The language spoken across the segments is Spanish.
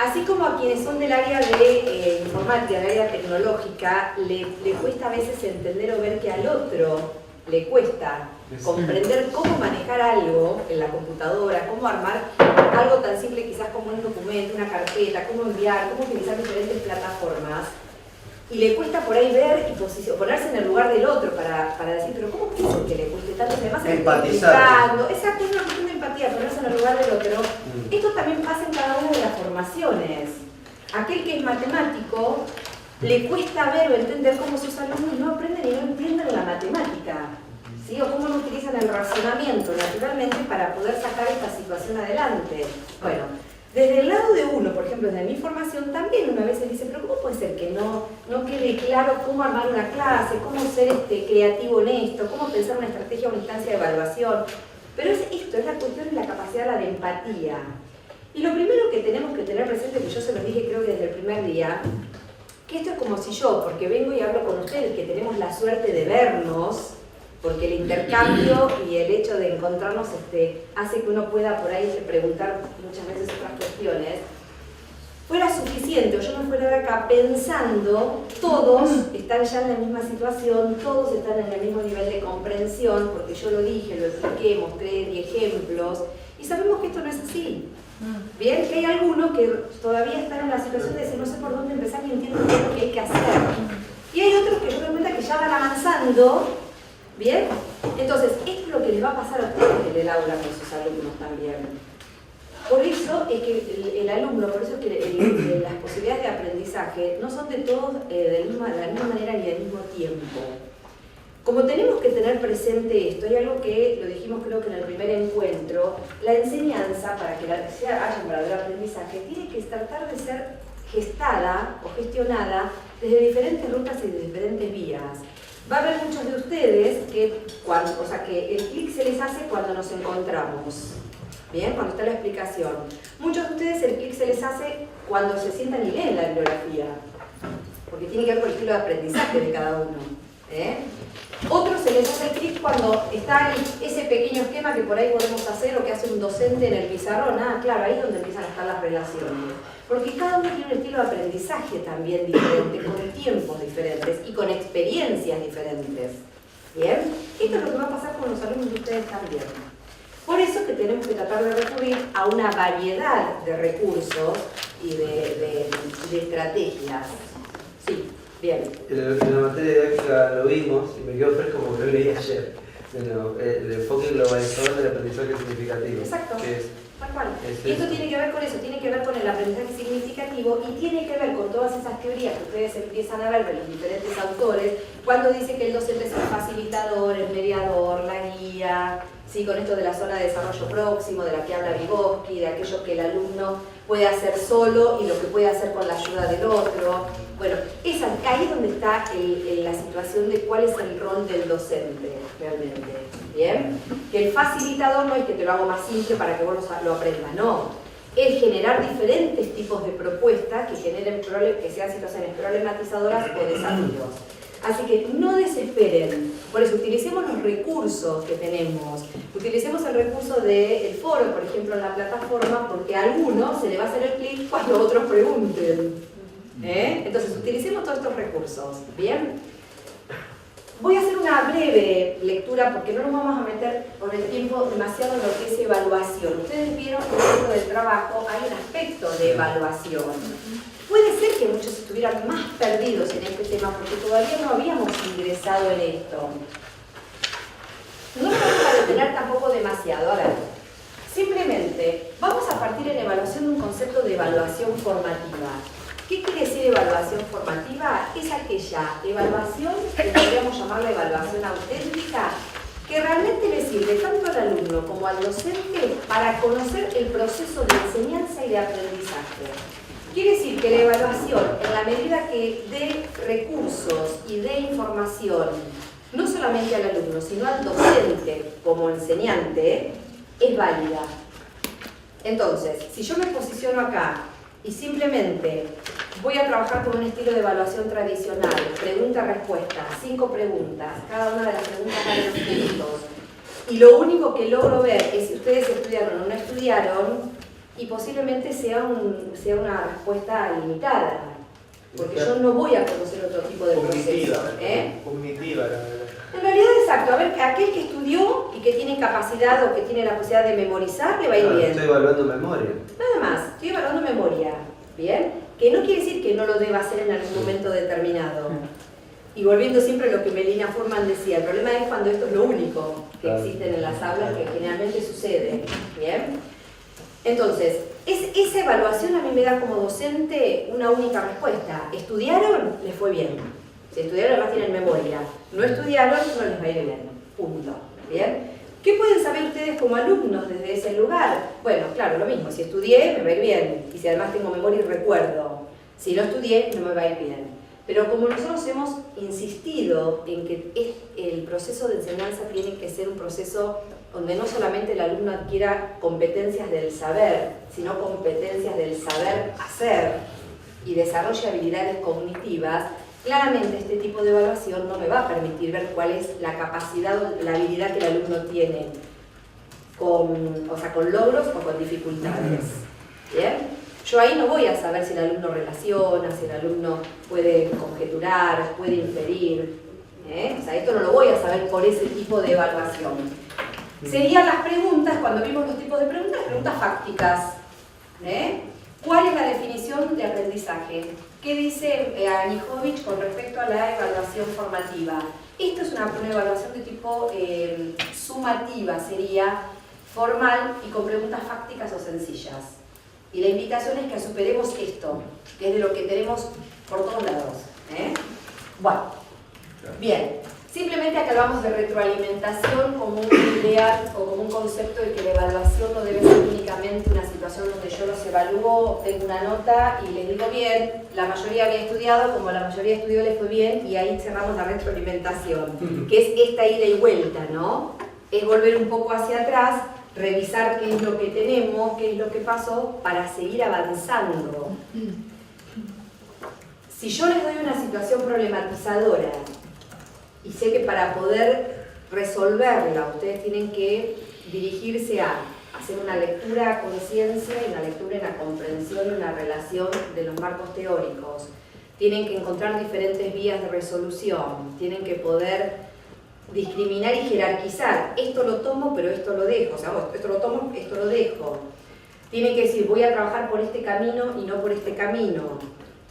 Así como a quienes son del área de informática, del área tecnológica, le cuesta a veces entender o ver que al otro le cuesta comprender cómo manejar algo en la computadora, cómo armar algo tan simple quizás como un documento, una carpeta, cómo enviar, cómo utilizar diferentes plataformas, y le cuesta por ahí ver y ponerse en el lugar del otro para decir, pero ¿cómo es eso que le cueste tanto? Además, empatizar. Exacto, es una cuestión de empatía, ponerse en el lugar del otro. Esto también pasa en cada una de las formaciones. Aquel que es matemático le cuesta ver o entender cómo sus alumnos no aprenden y no entienden la matemática, ¿sí? O cómo no utilizan el razonamiento naturalmente para poder sacar esta situación adelante. Bueno, desde el lado de uno, por ejemplo, desde mi formación, también una vez se dice, pero ¿cómo puede ser que no quede claro cómo armar una clase, cómo ser creativo en esto, cómo pensar una estrategia o una instancia de evaluación? Pero es esto, es la cuestión de la capacidad de empatía. Y lo primero que tenemos que tener presente, que yo se lo dije creo que desde el primer día, que esto es como si yo, porque vengo y hablo con ustedes, que tenemos la suerte de vernos, porque el intercambio y el hecho de encontrarnos hace que uno pueda por ahí preguntar muchas veces otras cuestiones, fuera suficiente o yo me fuera de acá pensando, todos están ya en la misma situación, todos están en el mismo nivel de comprensión, porque yo lo dije, lo expliqué, mostré 10 ejemplos, y sabemos que esto no es así. Bien, que hay algunos que todavía están en la situación de decir, no sé por dónde empezar ni entiendo qué es lo que hay que hacer. Y hay otros que yo me doy cuenta que ya van avanzando. ¿Bien? Entonces, esto es lo que les va a pasar a ustedes en el aula con sus alumnos también. Por eso es que el alumno, por eso es que las posibilidades de aprendizaje no son de todos de la misma manera ni al mismo tiempo. Como tenemos que tener presente esto, hay algo que lo dijimos creo que en el primer encuentro, la enseñanza, para que haya un verdadero aprendizaje, tiene que tratar de ser gestada o gestionada desde diferentes rutas y de diferentes vías. Va a haber muchos de ustedes que el clic se les hace cuando nos encontramos, ¿bien? Cuando está la explicación. Muchos de ustedes el clic se les hace cuando se sientan y leen la bibliografía, porque tiene que ver con el estilo de aprendizaje de cada uno, ¿eh? Otros se les hace el clic cuando está ese pequeño esquema que por ahí podemos hacer o que hace un docente en el pizarrón. Claro, ahí es donde empiezan a estar las relaciones. Porque cada uno tiene un estilo de aprendizaje también diferente, con tiempos diferentes y con experiencias diferentes. ¿Bien? Esto es lo que va a pasar con los alumnos de ustedes también. Por eso que tenemos que tratar de recurrir a una variedad de recursos y de estrategias. Sí, bien. En la materia didáctica lo vimos y me quedó fresco como que lo leí ayer. El enfoque globalizador del aprendizaje significativo. Exacto. Que es, tal cual. Y esto tiene que ver con eso, tiene que ver con el aprendizaje significativo y tiene que ver con todas esas teorías que ustedes empiezan a ver de los diferentes autores, cuando dice que el docente es el facilitador, el mediador, la guía, ¿sí? Con esto de la zona de desarrollo próximo, de la que habla Vygotsky, de aquello que el alumno puede hacer solo y lo que puede hacer con la ayuda del otro. Bueno, ahí es donde está la situación de cuál es el rol del docente realmente. ¿Bien? Que el facilitador no es que te lo hago más simple para que vos lo aprendas, no. Es generar diferentes tipos de propuestas que generen que sean situaciones problematizadoras o desafíos. Así que no desesperen, por eso utilicemos los recursos que tenemos, utilicemos el recurso del foro, por ejemplo, en la plataforma, porque a algunos se le va a hacer el clic cuando otros pregunten. Entonces, utilicemos todos estos recursos, ¿bien? Voy a hacer una breve lectura porque no nos vamos a meter por el tiempo demasiado en lo que es evaluación. Ustedes vieron que dentro del trabajo hay un aspecto de evaluación. Puede ser que muchos estuvieran más perdidos en este tema porque todavía no habíamos ingresado en esto. No nos vamos a detener tampoco demasiado. A ver, simplemente vamos a partir en evaluación de un concepto de evaluación formativa. ¿Qué quiere decir evaluación formativa? Es aquella evaluación que podríamos llamar la evaluación auténtica, que realmente le sirve tanto al alumno como al docente para conocer el proceso de enseñanza y de aprendizaje. Quiere decir que la evaluación, en la medida que dé recursos y dé información, no solamente al alumno, sino al docente como enseñante, es válida. Entonces, si yo me posiciono acá y simplemente voy a trabajar con un estilo de evaluación tradicional, pregunta-respuesta, 5 preguntas, cada una de las preguntas vale 2 puntos, y lo único que logro ver es si ustedes estudiaron o no estudiaron, y posiblemente sea una respuesta limitada, porque yo no voy a conocer otro tipo de proceso. Cognitiva, la verdad. En realidad, exacto. A ver, aquel que estudió y que tiene capacidad o que tiene la posibilidad de memorizar, le va a ir bien. Estoy evaluando memoria. Nada más, estoy evaluando memoria. ¿Bien? Que no quiere decir que no lo deba hacer en algún momento determinado. Y volviendo siempre a lo que Melina Furman decía, el problema es cuando esto es lo único que existe en las aulas, que generalmente sucede. ¿Bien? Entonces, esa evaluación a mí me da como docente una única respuesta. ¿Estudiaron? Les fue bien. Si estudiaron, además tienen memoria. No estudiaron, no les va a ir bien. Punto. ¿Bien? ¿Qué pueden saber ustedes como alumnos desde ese lugar? Bueno, claro, lo mismo. Si estudié, me va a ir bien. Y si además tengo memoria y recuerdo. Si no estudié, no me va a ir bien. Pero como nosotros hemos insistido en que el proceso de enseñanza tiene que ser un proceso donde no solamente el alumno adquiera competencias del saber, sino competencias del saber hacer y desarrolle habilidades cognitivas, claramente este tipo de evaluación no me va a permitir ver cuál es la capacidad o la habilidad que el alumno tiene con logros o con dificultades. ¿Bien? Yo ahí no voy a saber si el alumno relaciona, si el alumno puede conjeturar, puede inferir. O sea, esto no lo voy a saber por ese tipo de evaluación. Serían las preguntas, cuando vimos los tipos de preguntas fácticas. ¿Cuál es la definición de aprendizaje? ¿Qué dice Anijovic con respecto a la evaluación formativa? Esto es una evaluación de tipo sumativa, sería formal y con preguntas fácticas o sencillas. Y la invitación es que superemos esto, que es de lo que tenemos por todos lados. Bueno, bien. Simplemente acá hablamos de retroalimentación como una idea o como un concepto de que la evaluación no debe ser únicamente una situación donde yo los evalúo, tengo una nota y les digo bien, la mayoría había estudiado, como la mayoría estudió les fue bien, y ahí cerramos la retroalimentación, que es esta ida y vuelta, ¿no? Es volver un poco hacia atrás, revisar qué es lo que tenemos, qué es lo que pasó, para seguir avanzando. Si yo les doy una situación problematizadora, y sé que para poder resolverla ustedes tienen que dirigirse a hacer una lectura a conciencia y una lectura en la comprensión y una relación de los marcos teóricos. Tienen que encontrar diferentes vías de resolución, tienen que poder discriminar y jerarquizar. Esto lo tomo, pero esto lo dejo. O sea, esto lo tomo, esto lo dejo. Tienen que decir, voy a trabajar por este camino y no por este camino.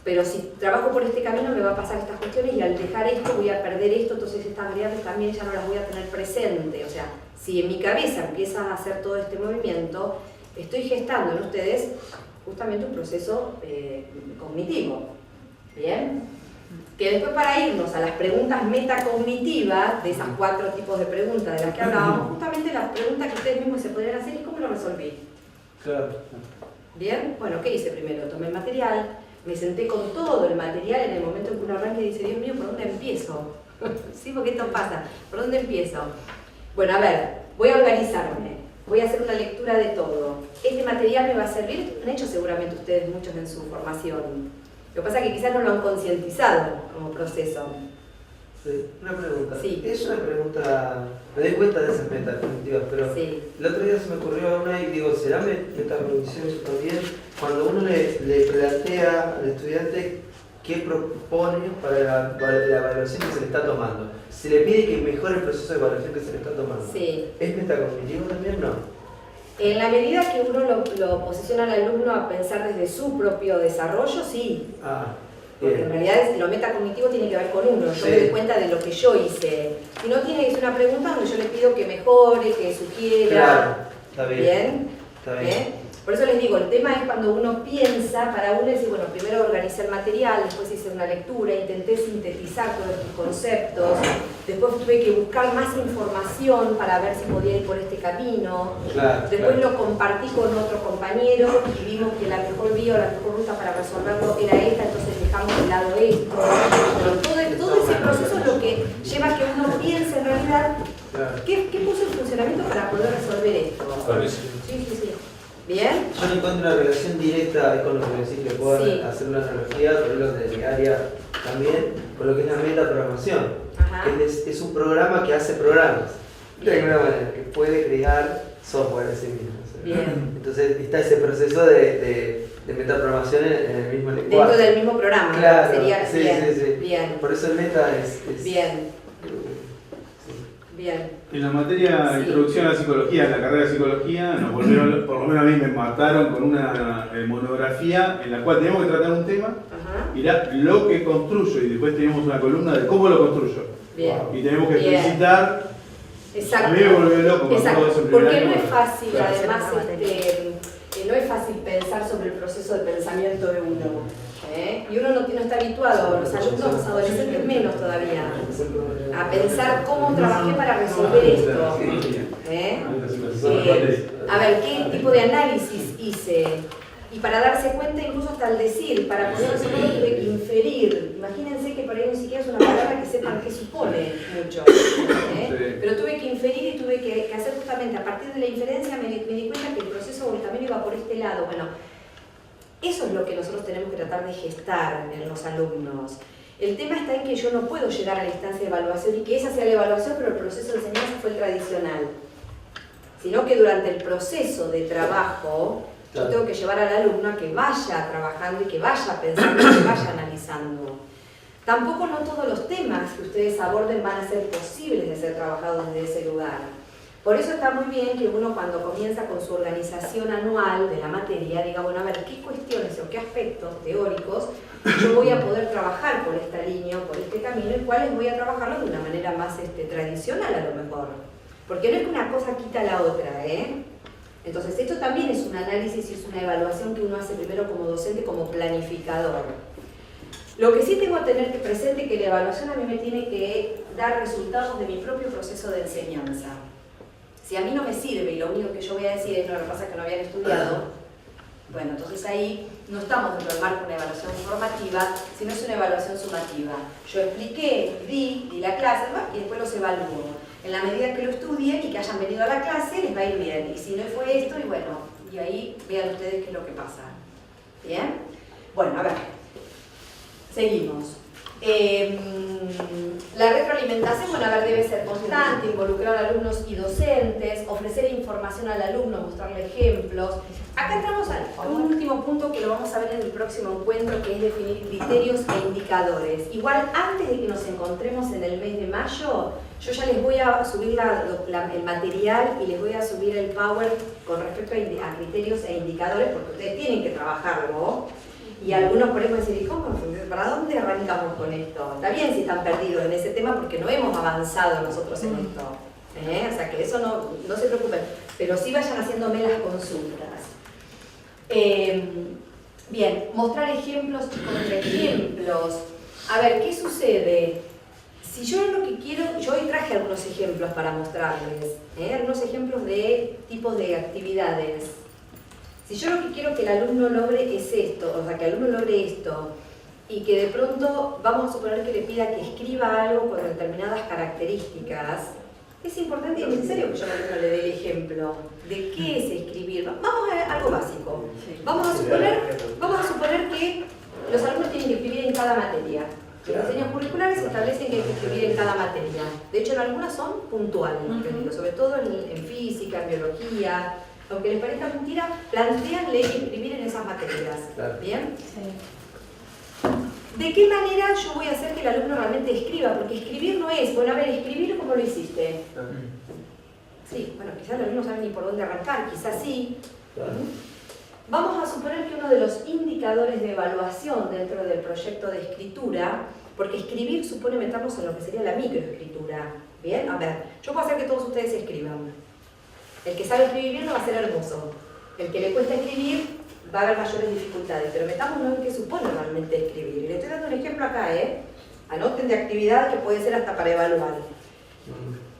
Pero si trabajo por este camino me va a pasar estas cuestiones y al dejar esto voy a perder esto, entonces estas variables también ya no las voy a tener presente. O sea, si en mi cabeza empieza a hacer todo este movimiento, estoy gestando en ustedes justamente un proceso cognitivo. ¿Bien? Que después, para irnos a las preguntas metacognitivas, de esas 4 tipos de preguntas de las que hablábamos, justamente las preguntas que ustedes mismos se podrían hacer es ¿cómo lo resolví? Claro. ¿Bien? Bueno, ¿qué hice primero? Tomé el material, me senté con todo el material en el momento en que uno arranca y dice, Dios mío, ¿por dónde empiezo? ¿Sí? Porque esto pasa. ¿Por dónde empiezo? Bueno, a ver, voy a organizarme, voy a hacer una lectura de todo. Este material me va a servir, esto lo han hecho seguramente ustedes muchos en su formación. Lo que pasa es que quizás no lo han concientizado como proceso. Sí, una pregunta. Sí. Es una pregunta, me doy cuenta de esas metacognitivas, pero Sí. el otro día se me ocurrió una y digo, ¿será metacognición eso también? Cuando uno le plantea al estudiante qué propone para la evaluación que se le está tomando, se le pide que mejore el proceso de evaluación que se le está tomando. Sí. ¿Es metacognitivo también? No. En la medida que uno lo posiciona al alumno a pensar desde su propio desarrollo, sí. Porque en realidad lo metacognitivo tiene que ver con uno, yo me doy cuenta de lo que yo hice. Si no, tiene que ser una pregunta donde yo le pido que mejore, que sugiera. Claro, está bien. ¿Bien? Está bien. Por eso les digo, el tema es cuando uno piensa, para uno decir, bueno, primero organicé el material, después hice una lectura, intenté sintetizar todos estos conceptos, después tuve que buscar más información para ver si podía ir por este camino, después lo compartí con otro compañero y vimos que la mejor vía o la mejor ruta para resolverlo era esta, entonces dejamos de lado esto. Bueno, todo ese proceso es lo que lleva a que uno piense en realidad qué puso en funcionamiento para poder resolver esto. Sí, sí, sí. ¿Bien? Yo no encuentro una relación directa con lo que me decís, que puedo hacer una analogía, por ejemplo, de mi área también, con lo que es la metaprogramación. Es un programa que hace programas, de alguna manera, que puede crear software en sí mismo. Bien. Entonces está ese proceso de metaprogramación en el mismo lenguaje. Dentro del mismo programa. Claro, Sería, sí, bien, sí. bien. Por eso el meta es Bien. Bien. En la materia Sí. Introducción a la Psicología, en la carrera de Psicología, nos volvieron, por lo menos a mí me mataron con una monografía en la cual teníamos que tratar un tema, Ajá. y era lo que construyo, y después teníamos una columna de cómo lo construyo. Bien. Y tenemos que Bien. explicitar. Exacto. A mí me volvió loco con Exacto. todo eso en Porque primer no año. es fácil, Claro. además, no es fácil pensar sobre el proceso de pensamiento de uno. Y uno no está habituado, los alumnos, los adolescentes menos todavía, a pensar cómo trabajé para resolver esto. A ver, qué tipo de análisis hice. Y para darse cuenta, incluso hasta el decir, para poder resolverlo tuve que inferir. Imagínense que por ahí ni siquiera es una palabra que sepan qué supone mucho. Pero tuve que inferir y tuve que hacer justamente, a partir de la inferencia me di cuenta que el proceso también iba por este lado. Bueno, eso es lo que nosotros tenemos que tratar de gestar en los alumnos. El tema está en que yo no puedo llegar a la instancia de evaluación y que esa sea la evaluación, pero el proceso de enseñanza fue el tradicional. Sino que durante el proceso de trabajo, yo tengo que llevar al alumno a que vaya trabajando y que vaya pensando y que vaya analizando. Tampoco no todos los temas que ustedes aborden van a ser posibles de ser trabajados desde ese lugar. Por eso está muy bien que uno cuando comienza con su organización anual de la materia diga, bueno, a ver, ¿qué cuestiones o qué aspectos teóricos yo voy a poder trabajar por esta línea o por este camino y cuáles voy a trabajarlo de una manera más tradicional a lo mejor? Porque no es que una cosa quita la otra, Entonces esto también es un análisis y es una evaluación que uno hace primero como docente, como planificador. Lo que sí tengo que tener presente es que la evaluación a mí me tiene que dar resultados de mi propio proceso de enseñanza. Si a mí no me sirve y lo único que yo voy a decir es, no, lo que pasa es que no habían estudiado, bueno, entonces ahí no estamos dentro del marco de una evaluación formativa, sino es una evaluación sumativa. Yo expliqué, di la clase y después los evalúo. En la medida que lo estudien y que hayan venido a la clase, les va a ir bien. Y si no fue esto, y bueno, y ahí vean ustedes qué es lo que pasa. ¿Bien? Bueno, a ver. Seguimos. La retroalimentación, bueno, a ver, debe ser constante, involucrar a alumnos y docentes, ofrecer información al alumno, mostrarle ejemplos. Acá entramos a un último punto que lo vamos a ver en el próximo encuentro, que es definir criterios e indicadores. Igual, antes de que nos encontremos en el mes de mayo, yo ya les voy a subir el material y les voy a subir el Power con respecto a criterios e indicadores, porque ustedes tienen que trabajarlo. Y algunos por ahí pueden decir, ¿cómo? ¿Para dónde arrancamos con esto? Está bien si están perdidos en ese tema porque no hemos avanzado nosotros en esto. O sea que eso no se preocupen, pero sí vayan haciéndome las consultas. Bien, mostrar ejemplos y contraejemplos. A ver, ¿qué sucede? Si yo lo que quiero, yo hoy traje algunos ejemplos para mostrarles, algunos ejemplos de tipos de actividades. Si yo lo que quiero que el alumno logre es esto, o sea, que el alumno logre esto, y que de pronto vamos a suponer que le pida que escriba algo con determinadas características, es importante y necesario que yo al alumno le dé el ejemplo de qué es escribir. Vamos a algo básico. Vamos a suponer que los alumnos tienen que escribir en cada materia. Los diseños curriculares establecen que hay que escribir en cada materia. De hecho, en algunas son puntuales, sobre todo en física, en biología. Aunque les parezca mentira, plantean leer y escribir en esas materias. ¿Bien? Sí. ¿De qué manera yo voy a hacer que el alumno realmente escriba? Porque escribir no es, bueno, a ver, escribir como lo hiciste. Sí, bueno, quizás el alumno no sabe ni por dónde arrancar, quizás sí. Vamos a suponer que uno de los indicadores de evaluación dentro del proyecto de escritura, porque escribir supone meternos en lo que sería la microescritura. ¿Bien? A ver, yo puedo hacer que todos ustedes escriban. El que sabe escribir bien no va a ser hermoso. El que le cuesta escribir va a haber mayores dificultades, pero metámonos en qué supone realmente escribir. Y le estoy dando un ejemplo acá, Anoten de actividad que puede ser hasta para evaluar.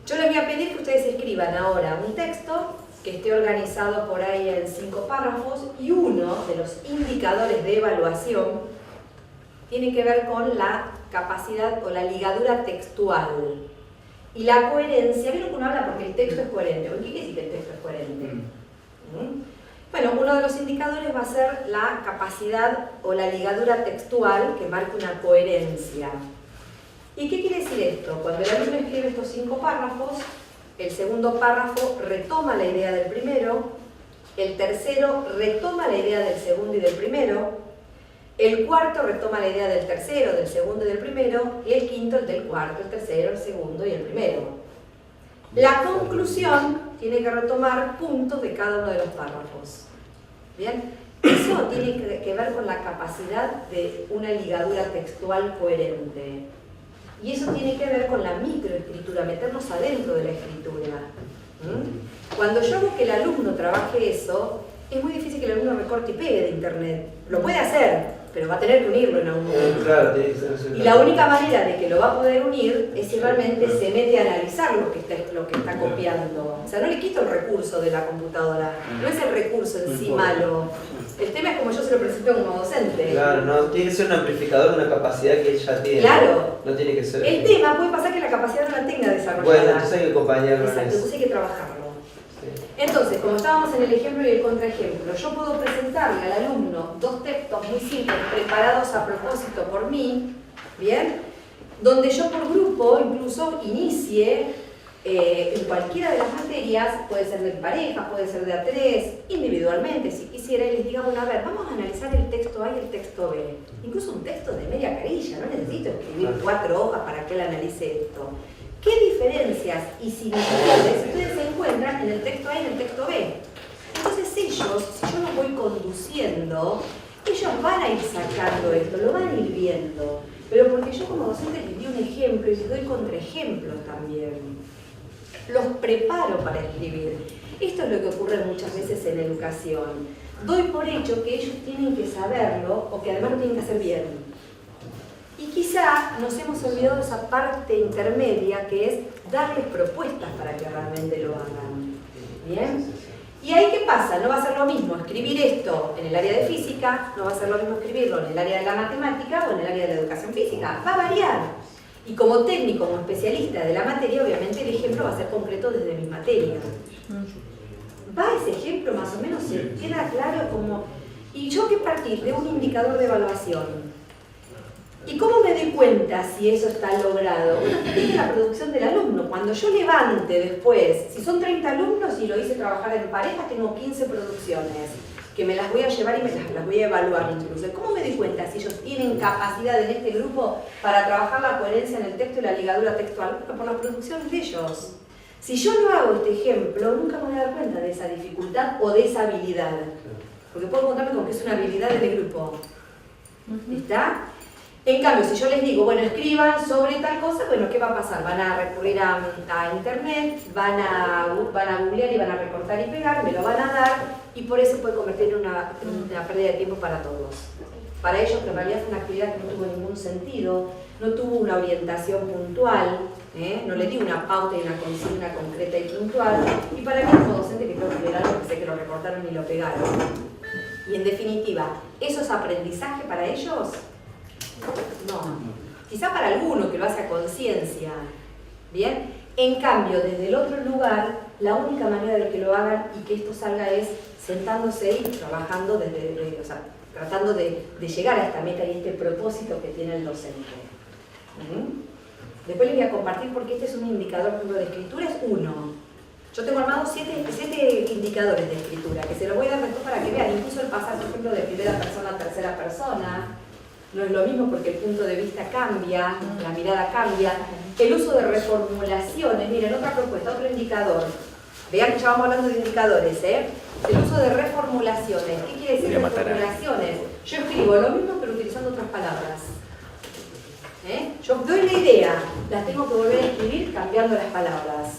Yo les voy a pedir que ustedes escriban ahora un texto que esté organizado por ahí en 5 párrafos y uno de los indicadores de evaluación tiene que ver con la capacidad o la ligadura textual. Y la coherencia, ¿ven lo que uno habla? Porque el texto es coherente. ¿Qué quiere decir que el texto es coherente? Bueno, uno de los indicadores va a ser la capacidad o la ligadura textual que marca una coherencia. ¿Y qué quiere decir esto? Cuando el alumno escribe estos 5 párrafos, el segundo párrafo retoma la idea del primero, el tercero retoma la idea del segundo y del primero, el cuarto retoma la idea del tercero, del segundo y del primero, y el quinto el del cuarto, el tercero, el segundo y el primero. La conclusión tiene que retomar puntos de cada uno de los párrafos. ¿Bien? Eso tiene que ver con la capacidad de una ligadura textual coherente. Y eso tiene que ver con la microescritura, meternos adentro de la escritura. Cuando yo hago que el alumno trabaje eso, es muy difícil que el alumno recorte y pegue de internet. Lo puede hacer, pero va a tener que unirlo en algún momento. Claro, tiene que ser. Y la única manera de que lo va a poder unir es si realmente se mete a analizar lo que está copiando. O sea, no le quito el recurso de la computadora, no es el recurso en sí malo. El tema es como yo se lo presento como docente. Claro, no, tiene que ser un amplificador de una capacidad que él ya tiene. Claro. No tiene que ser. El tema puede pasar que la capacidad no la tenga desarrollada. Bueno, entonces hay que acompañarlo en Exacto, eso. entonces hay que trabajarlo. Sí. Entonces, como estábamos en el ejemplo y el contraejemplo, yo puedo presentarle al alumno dos textos muy simples, preparados a propósito por mí, ¿bien? Donde yo por grupo incluso inicie en cualquiera de las materias, puede ser de pareja, puede ser de A3, individualmente, si quisiera, y les diga, bueno, a ver, vamos a analizar el texto A y el texto B. Incluso un texto de media carilla, no necesito escribir 4 hojas para que él analice esto. ¿Qué diferencias y similitudes ustedes encuentran en el texto A y en el texto B? Entonces ellos, si yo los voy conduciendo, ellos van a ir sacando esto, lo van a ir viendo. Pero porque yo como docente les di un ejemplo y les doy contraejemplos también. Los preparo para escribir. Esto es lo que ocurre muchas veces en educación. Doy por hecho que ellos tienen que saberlo o que además lo tienen que hacer bien. Y quizá nos hemos olvidado de esa parte intermedia que es darles propuestas para que realmente lo hagan. ¿Bien? ¿Y ahí qué pasa? No va a ser lo mismo escribir esto en el área de física, no va a ser lo mismo escribirlo en el área de la matemática o en el área de la educación física. Va a variar. Y como técnico, como especialista de la materia, obviamente el ejemplo va a ser concreto desde mis materias. ¿Va ese ejemplo más o menos? ¿Se queda claro como...? Y yo que partir de un indicador de evaluación. ¿Y cómo me doy cuenta si eso está logrado? Bueno, tiene la producción del alumno. Cuando yo levante después, si son 30 alumnos y lo hice trabajar en pareja, tengo 15 producciones que me las voy a llevar y me las voy a evaluar incluso. ¿Cómo me doy cuenta si ellos tienen capacidad en este grupo para trabajar la coherencia en el texto y la ligadura textual? Bueno, por las producciones de ellos. Si yo no hago este ejemplo, nunca me voy a dar cuenta de esa dificultad o de esa habilidad. Porque puedo contarme con que es una habilidad del grupo. ¿Está? En cambio, si yo les digo, bueno, escriban sobre tal cosa, bueno, ¿qué va a pasar? Van a recurrir a internet, van a googlear y van a recortar y pegar, me lo van a dar y por eso puede convertir en una pérdida de tiempo para todos. Para ellos, que en realidad fue una actividad que no tuvo ningún sentido, no tuvo una orientación puntual, no le di una pauta y una consigna concreta y puntual, y para mí como docente que tengo que ver algo que sé que lo recortaron y lo pegaron. Y en definitiva, ¿eso es aprendizaje para ellos? No, quizá para alguno que lo hace a conciencia, ¿bien? En cambio, desde el otro lugar, la única manera de que lo hagan y que esto salga es sentándose y trabajando, o sea, tratando de llegar a esta meta y este propósito que tiene el docente. Después les voy a compartir porque este es un indicador de escritura, es uno. Yo tengo armado 7 indicadores de escritura, que se los voy a dar después para que vean, incluso el pasar, por ejemplo, de primera persona a tercera persona. No es lo mismo porque el punto de vista cambia, la mirada cambia. El uso de reformulaciones, miren, otra propuesta, otro indicador. Vean que ya vamos hablando de indicadores, El uso de reformulaciones. ¿Qué quiere decir reformulaciones? Yo escribo lo mismo pero utilizando otras palabras. Yo doy la idea, las tengo que volver a escribir cambiando las palabras.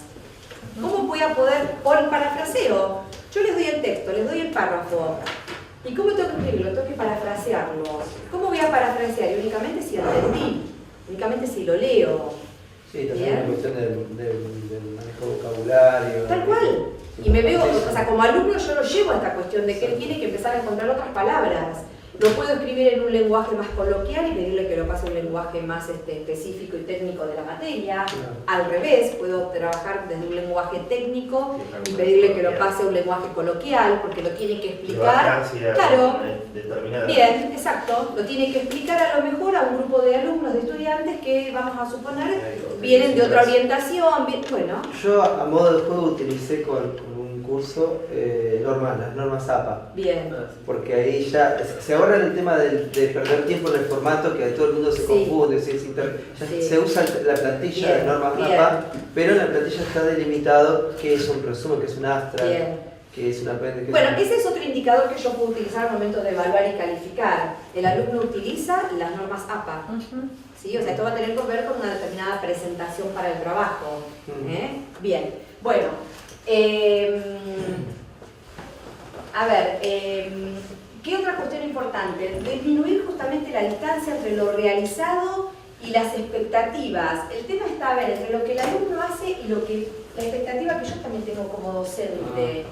¿Cómo voy a poder, por el parafraseo? Yo les doy el texto, les doy el párrafo. ¿Y cómo tengo que escribirlo? Tengo que parafrasearlo. ¿Cómo voy a parafrasear? Únicamente si entendí, únicamente si lo leo. Sí, también es cuestión del manejo de vocabulario. Tal cual. Y me veo, o sea, como alumno yo lo llevo a esta cuestión de que él tiene que empezar a encontrar otras palabras. Lo puedo escribir en un lenguaje más coloquial y pedirle que lo pase a un lenguaje más específico y técnico de la materia. Al revés, puedo trabajar desde un lenguaje técnico y pedirle que lo pase a un lenguaje coloquial porque lo tiene que explicar. Claro, bien, exacto. Lo tiene que explicar a lo mejor a un grupo de alumnos, de estudiantes que, vamos a suponer, vienen de otra orientación. Bueno. Yo a modo de juego utilicé con un curso las normas APA. Bien. Porque ahí ya se ahorra el tema de perder tiempo en el formato, que todo el mundo se confunde, se usa la plantilla de normas APA, pero en la plantilla está delimitado qué es un resumen, qué es un abstract. Que es una bueno, ese es otro indicador que yo puedo utilizar al momento de evaluar y calificar. El alumno utiliza las normas APA. ¿Sí? O sea, esto va a tener que ver con una determinada presentación para el trabajo. Bien, bueno. A ver, ¿qué otra cuestión importante? Disminuir justamente la distancia entre lo realizado y las expectativas. El tema está, a ver, entre lo que el alumno hace y lo que la expectativa que yo también tengo como docente.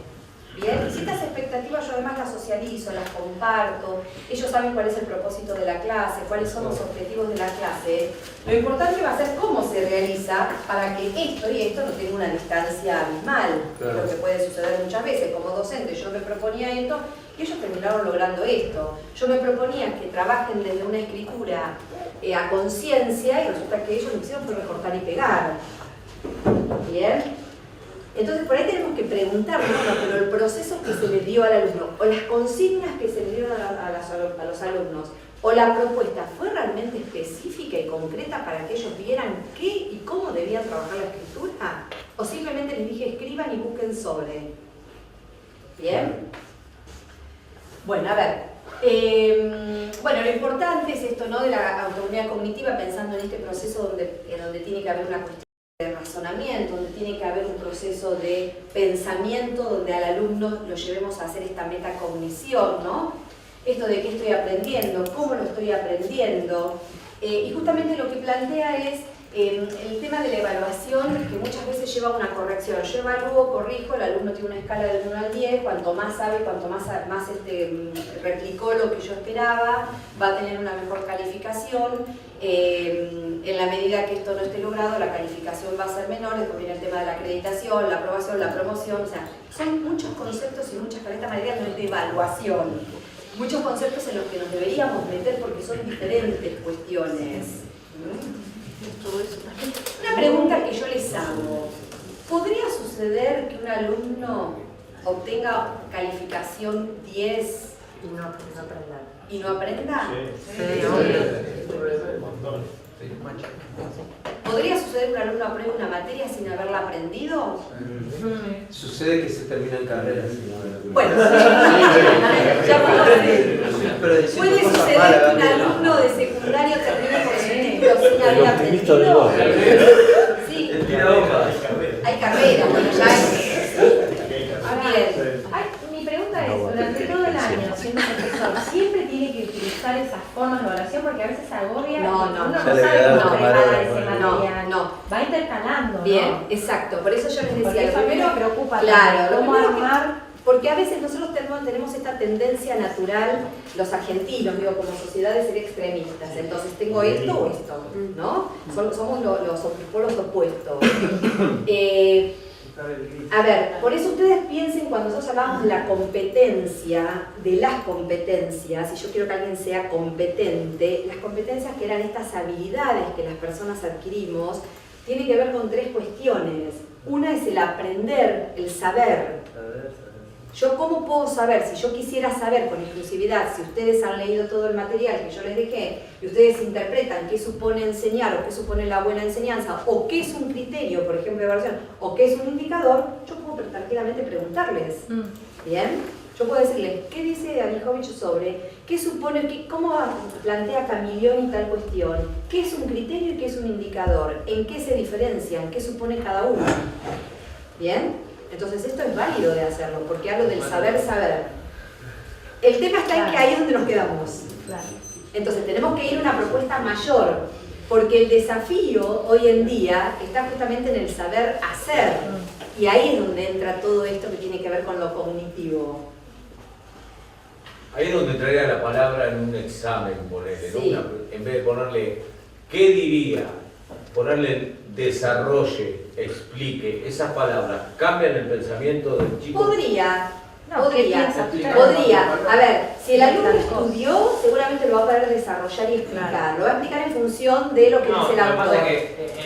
Bien, y si estas expectativas yo además las socializo, las comparto, ellos saben cuál es el propósito de la clase, cuáles son los objetivos de la clase. Lo importante va a ser cómo se realiza para que esto y esto no tenga una distancia abismal, lo que puede suceder muchas veces. Como docente yo me proponía esto y ellos terminaron logrando esto. Yo me proponía que trabajen desde una escritura a conciencia y resulta que ellos lo que hicieron fue recortar y pegar. Bien. Entonces por ahí tenemos que preguntarnos, pero el proceso que se le dio al alumno, o las consignas que se le dieron a los alumnos, o la propuesta, ¿fue realmente específica y concreta para que ellos vieran qué y cómo debían trabajar la escritura? ¿O simplemente les dije escriban y busquen sobre? ¿Bien? Bueno, a ver. Bueno, lo importante es esto, ¿no? De la autonomía cognitiva, pensando en este proceso donde tiene que haber una cuestión de razonamiento, donde tiene que haber un proceso de pensamiento, donde al alumno lo llevemos a hacer esta metacognición, ¿no? Esto de qué estoy aprendiendo, cómo lo estoy aprendiendo, y justamente lo que plantea es el tema de la evaluación, que muchas veces lleva a una corrección. Yo evalúo, corrijo, el alumno tiene una escala del 1 al 10, cuanto más sabe, cuanto más replicó lo que yo esperaba, va a tener una mejor calificación. En la medida que esto no esté logrado, la calificación va a ser menor. Después viene el tema de la acreditación, la aprobación, la promoción. O sea, son muchos conceptos y muchas paletas materiales no es de evaluación. Muchos conceptos en los que nos deberíamos meter porque son diferentes cuestiones. Una pregunta que yo les hago. ¿Podría suceder que un alumno obtenga calificación 10 y no aprenda? ¿Podría suceder que un alumno aprenda una materia sin haberla aprendido? Sucede que se termina en carrera sin haberla. Bueno, ya puede suceder que un alumno de secundario termine con su título sin haber aprendido. Sí. Hay carrera, bueno, ya hay. Bien. Mi pregunta es, durante todo el año, siendo profesor, ¿siempre tiene que utilizar esas formas de evaluación? Porque a veces agobia No, uno no ya sabe cómo preparar ese no, material. no. Va intercalando, Bien, ¿no? exacto. Por eso yo les Porque decía, eso a mí primero, me preocupa claro, cómo lo primero armar. porque a veces nosotros tenemos esta tendencia natural, los argentinos, digo, como sociedad, de ser extremistas. Entonces, tengo esto o esto, ¿no? Somos los polos opuestos. A ver, por eso ustedes piensen cuando nosotros hablamos de la competencia, de las competencias, y yo quiero que alguien sea competente, las competencias que eran estas habilidades que las personas adquirimos, tienen que ver con 3 cuestiones. Una es el aprender, el saber. Yo cómo puedo saber, si yo quisiera saber con exclusividad, si ustedes han leído todo el material que yo les dejé y ustedes interpretan qué supone enseñar o qué supone la buena enseñanza o qué es un criterio, por ejemplo, de evaluación, o qué es un indicador, yo puedo tranquilamente preguntarles. ¿Bien? Yo puedo decirles, ¿qué dice Anijovic sobre qué supone, cómo plantea Camilloni tal cuestión? ¿Qué es un criterio y qué es un indicador? ¿En qué se diferencian? ¿Qué supone cada uno? ¿Bien? Entonces esto es válido de hacerlo, porque hablo del saber. El tema está en que ahí es donde nos quedamos. Entonces tenemos que ir a una propuesta mayor, porque el desafío hoy en día está justamente en el saber hacer. Y ahí es donde entra todo esto que tiene que ver con lo cognitivo. Ahí es donde entraría la palabra en un examen, ponerle, ¿no? Sí. En vez de ponerle, ¿qué diría? Ponerle desarrolle, explique, esas palabras cambian el pensamiento del chico. Podría, No, ¿qué piensa? Podría. A ver, si el alumno Tal cosa. estudió, seguramente lo va a poder desarrollar y explicar. Claro. Lo va a explicar en función de lo que No, dice el lo que autor. pasa es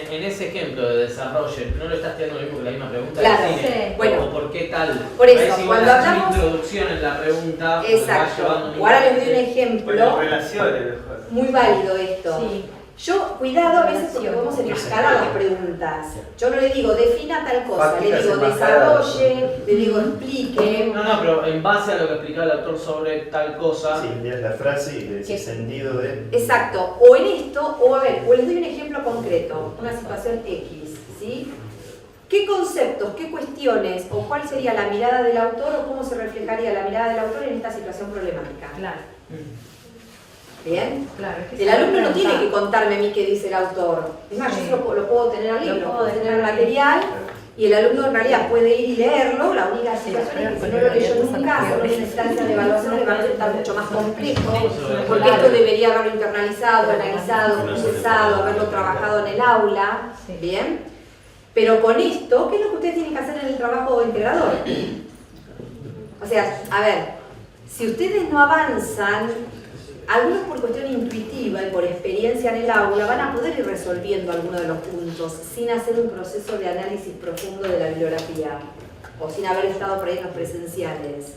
que en ese ejemplo de desarrollo, no le estás tirando lo mismo que la misma pregunta Claro, del cine. sí. Bueno. O por qué tal. Por eso, Ahí si vos cuando le haces hablamos- una introducción en la pregunta, pues va Exacto. llevando un Ahora les doy un interés. ejemplo. Bueno, relaciones mejor. Muy válido esto. Sí. Yo, cuidado a veces porque podemos enmascarar las preguntas. Yo no le digo defina tal cosa, le digo desarrolle, le digo explique. No, pero en base a lo que explicaba el autor sobre tal cosa, Sí, lees la frase y le decís ¿Qué? sentido de... Exacto, o en esto, o a ver, o les doy un ejemplo concreto, una situación X, ¿sí? ¿Qué conceptos, qué cuestiones, o cuál sería la mirada del autor, o cómo se reflejaría la mirada del autor en esta situación problemática? Claro, ¿Bien? claro. Es que El se alumno no pregunta. tiene que contarme a mí qué dice el autor. Es más, Sí. yo lo puedo tener al Lo libro, puedo puedo tener el dejar ahí. material, y el alumno en realidad puede ir y leerlo. La única situación es que si no lo leyó nunca, hacerlo en instancia de evaluación le va a resultar mucho más complejo, porque esto debería haberlo internalizado, analizado, procesado, haberlo trabajado en el aula, Sí. ¿bien? Pero con esto, ¿qué es lo que ustedes tienen que hacer en el trabajo integrador? O sea, a ver, si ustedes no avanzan, algunos por cuestión intuitiva y por experiencia en el aula van a poder ir resolviendo algunos de los puntos sin hacer un proceso de análisis profundo de la bibliografía o sin haber estado por ahí en los presenciales.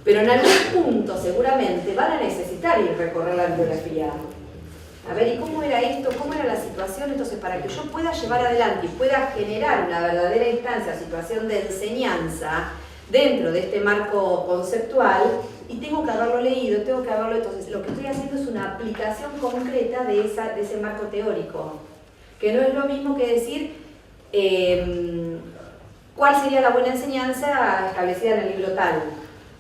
Pero en algún punto seguramente van a necesitar ir a recorrer la bibliografía. A ver, ¿y cómo era esto? ¿Cómo era la situación? Entonces, para que yo pueda llevar adelante y pueda generar una verdadera instancia, situación de enseñanza dentro de este marco conceptual, y tengo que haberlo leído, tengo que haberlo... Entonces, lo que estoy haciendo es una aplicación concreta de ese marco teórico, que no es lo mismo que decir cuál sería la buena enseñanza establecida en el libro tal,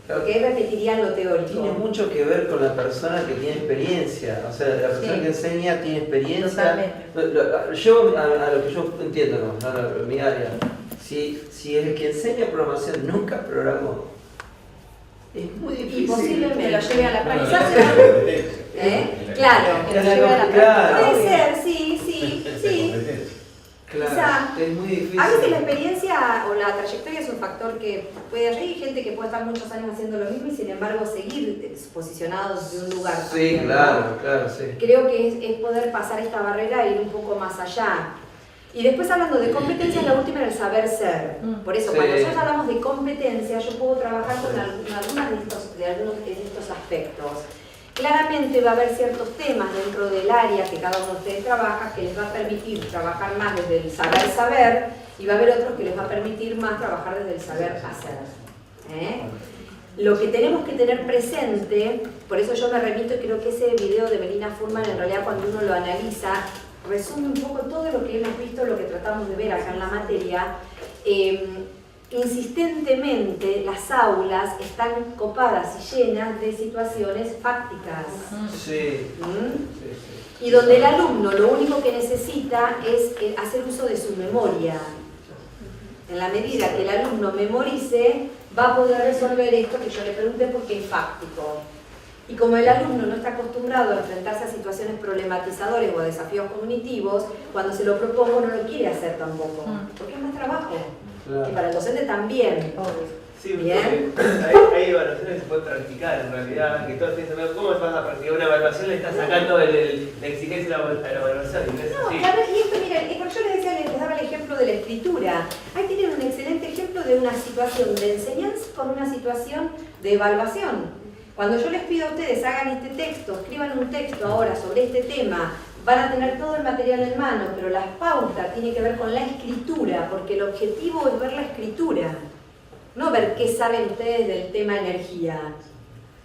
porque ahí repetirían lo teórico. Tiene mucho que ver con la persona que tiene experiencia, o sea, la persona Sí. que enseña tiene experiencia. Totalmente. Yo, a lo que yo entiendo, no, mi área, si el que enseña programación nunca programó, es muy difícil. Y posiblemente Que lo lleve a la Bueno, práctica. Claro, Que lo lleve a la Claro. puede ser, sí. Claro, Quizá. es muy difícil. A veces la experiencia o la trayectoria es un factor que puede... Hay gente que puede estar muchos años haciendo lo mismo y sin embargo seguir posicionados en un lugar. Sí, también, ¿no? claro, sí. Creo que es poder pasar esta barrera e ir un poco más allá. Y después hablando de competencias, la última era el saber ser. Por eso, Sí. cuando nosotros hablamos de competencia, yo puedo trabajar con algunos de estos aspectos. Claramente va a haber ciertos temas dentro del área que cada uno de ustedes trabaja que les va a permitir trabajar más desde el saber, y va a haber otros que les va a permitir más trabajar desde el saber hacer. Lo que tenemos que tener presente, por eso yo me remito y creo que ese video de Melina Furman, en realidad cuando uno lo analiza, resume un poco todo lo que hemos visto, lo que tratamos de ver acá en la materia. Insistentemente las aulas están copadas y llenas de situaciones fácticas. Sí. ¿Mm? Y donde el alumno lo único que necesita es hacer uso de su memoria. En la medida que el alumno memorice, va a poder resolver esto que yo le pregunté porque es fáctico. Y como el alumno no está acostumbrado a enfrentarse a situaciones problematizadoras o a desafíos cognitivos, cuando se lo propongo no lo quiere hacer tampoco, porque es más trabajo. Y para el docente también. Sí, Bien. porque hay evaluaciones que se pueden practicar en realidad, que todos piensan, ¿cómo vas a practicar una evaluación? Le estás sacando la exigencia a la evaluación y no es No, así. claro, y esto, miren, porque yo les decía, les daba el ejemplo de la escritura. Ahí tienen un excelente ejemplo de una situación de enseñanza con una situación de evaluación. Cuando yo les pido a ustedes, hagan este texto, escriban un texto ahora sobre este tema, van a tener todo el material en mano, pero las pautas tienen que ver con la escritura, porque el objetivo es ver la escritura, no ver qué saben ustedes del tema energía,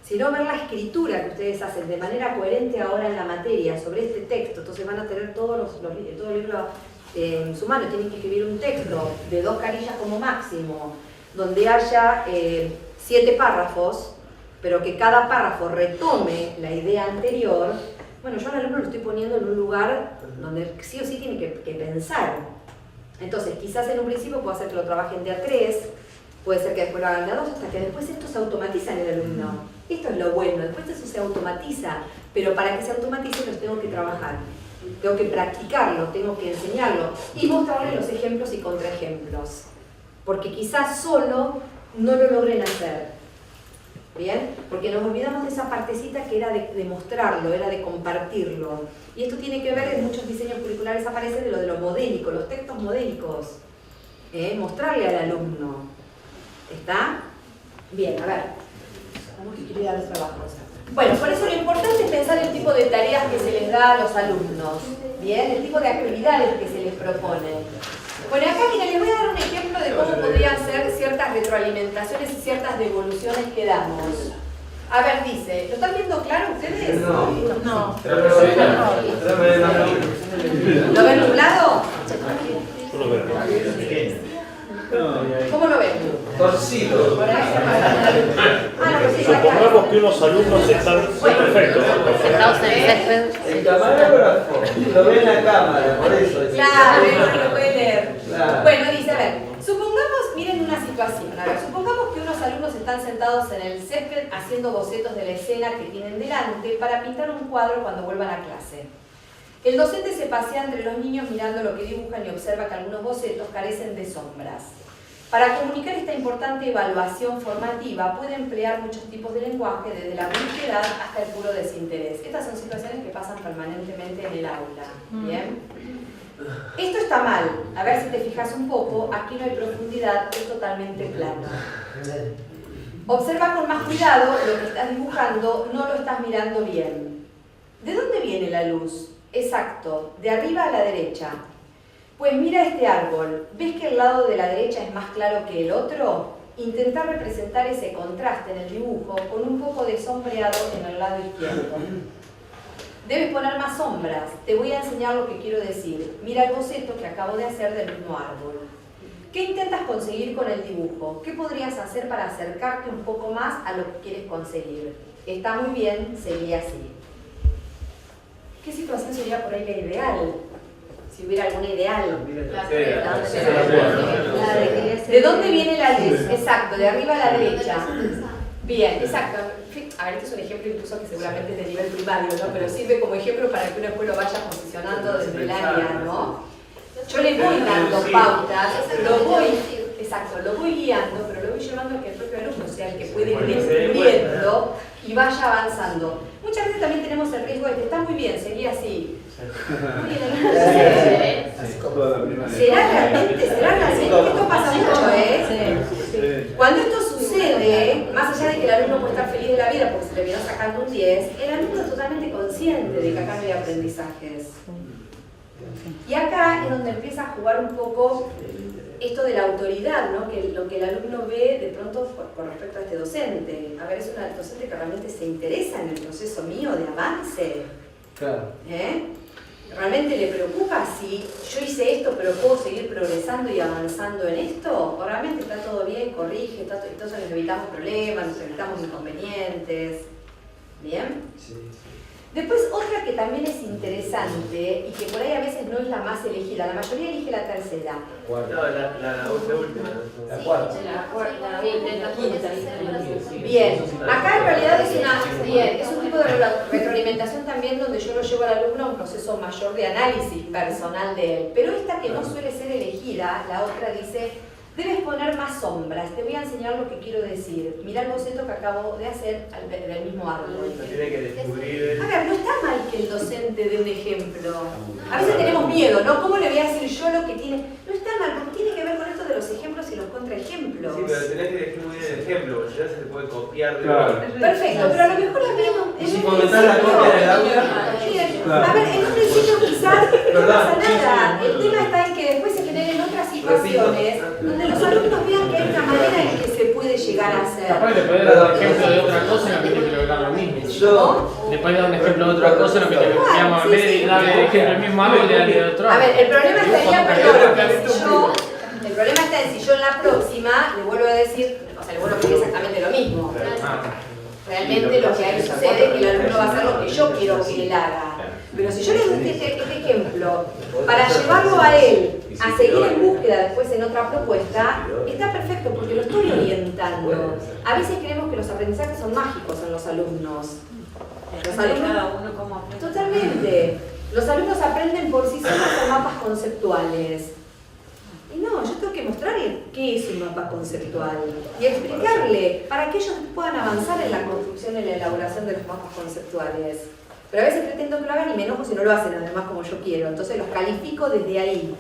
sino ver la escritura que ustedes hacen de manera coherente ahora en la materia sobre este texto. Entonces van a tener todo el libro en su mano, tienen que escribir un texto de 2 carillas como máximo, donde haya 7 párrafos, pero que cada párrafo retome la idea anterior. Bueno, yo al alumno lo estoy poniendo en un lugar donde sí o sí tiene que pensar. Entonces, quizás en un principio puede ser que lo trabajen de a 3, puede ser que después lo hagan de a 2, hasta que después esto se automatiza en el alumno. Esto es lo bueno, después eso se automatiza, pero para que se automatice los tengo que trabajar. Tengo que practicarlo, tengo que enseñarlo y mostrarle los ejemplos y contraejemplos. Porque quizás solo no lo logren hacer. ¿Bien? Porque nos olvidamos de esa partecita que era de mostrarlo, era de compartirlo. Y esto tiene que ver, en muchos diseños curriculares aparece de lo modélico, los textos modélicos. Mostrarle al alumno. ¿Está? Bien, a ver. Vamos que quiero ir a los trabajos. Bueno, por eso lo importante es pensar el tipo de tareas que se les da a los alumnos. Bien, el tipo de actividades que se les propone. Bueno, acá mira, les voy a dar un ejemplo de cómo podrían ser ciertas retroalimentaciones y ciertas devoluciones que damos. A ver, dice, ¿lo están viendo claro ustedes? No. No. ¿Lo ven nublado? Yo lo veo pequeño. ¿Cómo lo ven? Torcido. Por ahí. Ah, no, sí, Supongamos que unos alumnos están perfectos. Sentados en el césped. El camarógrafo lo ve en la cámara, por eso. Claro, no lo puede leer. Claro. Bueno, dice, a ver, supongamos, miren una situación, a ver, supongamos que unos alumnos están sentados en el césped haciendo bocetos de la escena que tienen delante para pintar un cuadro cuando vuelvan a clase. El docente se pasea entre los niños mirando lo que dibujan y observa que algunos bocetos carecen de sombras. Para comunicar esta importante evaluación formativa puede emplear muchos tipos de lenguaje, desde la brusquedad hasta el puro desinterés. Estas son situaciones que pasan permanentemente en el aula. ¿Bien? Esto está mal. A ver si te fijas un poco, aquí no hay profundidad, es totalmente plano. Observa con más cuidado lo que estás dibujando, no lo estás mirando bien. ¿De dónde viene la luz? Exacto, de arriba a la derecha. Pues mira este árbol, ¿ves que el lado de la derecha es más claro que el otro? Intenta representar ese contraste en el dibujo con un poco de sombreado en el lado izquierdo. Debes poner más sombras, te voy a enseñar lo que quiero decir. Mira el boceto que acabo de hacer del mismo árbol. ¿Qué intentas conseguir con el dibujo? ¿Qué podrías hacer para acercarte un poco más a lo que quieres conseguir? Está muy bien, sería así. ¿Qué situación sería por ahí la ideal? Si hubiera alguna ideal. ¿De dónde viene la luz? Exacto, de arriba a la derecha. Bien, exacto. A ver, este es un ejemplo incluso que seguramente es de nivel primario, ¿no? Pero sirve como ejemplo para que uno después lo vaya posicionando desde el área, ¿no? Yo le voy dando pautas, lo voy guiando, pero lo voy llevando a que el propio alumno sea el que puede ir descubriendo y vaya avanzando. Muchas veces también tenemos el riesgo de que está muy bien, sería así. Muy bien, ¿será realmente? Esto pasa mucho, ¿eh? Cuando esto sucede, más allá de que el alumno puede estar feliz de la vida porque se le vino sacando un 10, el alumno es totalmente consciente de que acá no hay aprendizajes. Y acá es donde empieza a jugar un poco esto de la autoridad, ¿no? Que lo que el alumno ve de pronto con respecto a este docente. A ver, es una docente que realmente se interesa en el proceso mío de avance. Claro. ¿Realmente le preocupa si yo hice esto pero puedo seguir progresando y avanzando en esto? ¿O realmente está todo bien, corrige, entonces nos evitamos problemas, nos evitamos inconvenientes? ¿Bien? Sí. Después otra que también es interesante y que por ahí a veces no es la más elegida, la mayoría elige la tercera. No, la última. La cuarta. Bien, acá en realidad es un tipo de retroalimentación también donde yo lo llevo al alumno a un proceso mayor de análisis personal de él. Pero esta que no suele ser elegida, la otra dice, debes poner más sombras, te voy a enseñar lo que quiero decir. Mira el boceto que acabo de hacer del mismo árbol. Tiene que descubrir. A ver, no está mal que el docente dé un ejemplo. A veces tenemos miedo, ¿no? ¿Cómo le voy a decir yo lo que tiene? No está mal, porque tiene que ver con esto de los ejemplos y los contraejemplos. Sí, pero tenés que elegir muy bien el ejemplo, porque ya se te puede copiar de Claro. Perfecto, pero a lo mejor la misma. Y si fomentar la copia de la aula. A ver, en un principio quizás no pasa nada. El tema está en que después se generen otras situaciones donde los alumnos vean que hay una manera en que se puede llegar a hacer. Capaz le podés dar un ejemplo de otra cosa y no que te lograr lo mismo. ¿No? Le podés dar un ejemplo de otra cosa y no que te digamos, en vez de darle el ejemplo del mismo árbol, le darle de otro A árbol. ver, el problema estaría, perdón, que si yo, el problema está en si yo en la próxima le vuelvo a decir, o sea, le vuelvo a pedir exactamente lo mismo. Realmente lo que ahí sucede es que el alumno va a hacer lo que yo quiero que él haga. Pero si yo le doy este ejemplo para llevarlo a él a seguir en búsqueda después en otra propuesta, está perfecto porque lo estoy orientando. A veces creemos que los aprendizajes son mágicos en los alumnos. Los alumnos, totalmente. Los alumnos aprenden por sí solos con mapas conceptuales. Y no, yo tengo que mostrarle qué es un mapa conceptual y explicarle para que ellos puedan avanzar en la construcción y la elaboración de los mapas conceptuales. Pero a veces pretendo que lo hagan y me enojo si no lo hacen, además como yo quiero. Entonces los califico desde ahí.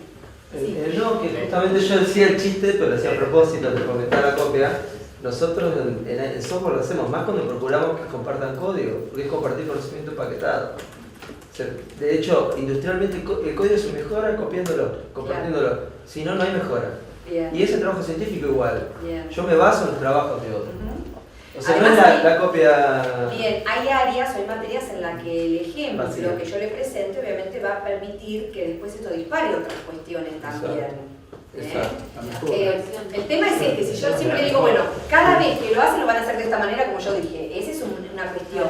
Sí. No, que justamente yo decía el chiste, pero lo hacía a propósito de fomentar la copia. Nosotros en software lo hacemos más cuando procuramos que compartan código, porque es compartir conocimiento empaquetado. O sea, de hecho, industrialmente el código se mejora copiándolo, compartiéndolo. Claro. Si no, no hay mejora. Bien. Y ese trabajo científico igual. Bien. Yo me baso en los trabajos de otros. O sea, además, no es la copia... Bien, hay áreas o hay materias en las que el ejemplo vacía. que yo le presente obviamente va a permitir que después esto dispare otras cuestiones también. Exacto. El tema es este, si yo siempre digo, bueno, cada vez que lo hacen lo van a hacer de esta manera como yo dije, esa es una cuestión.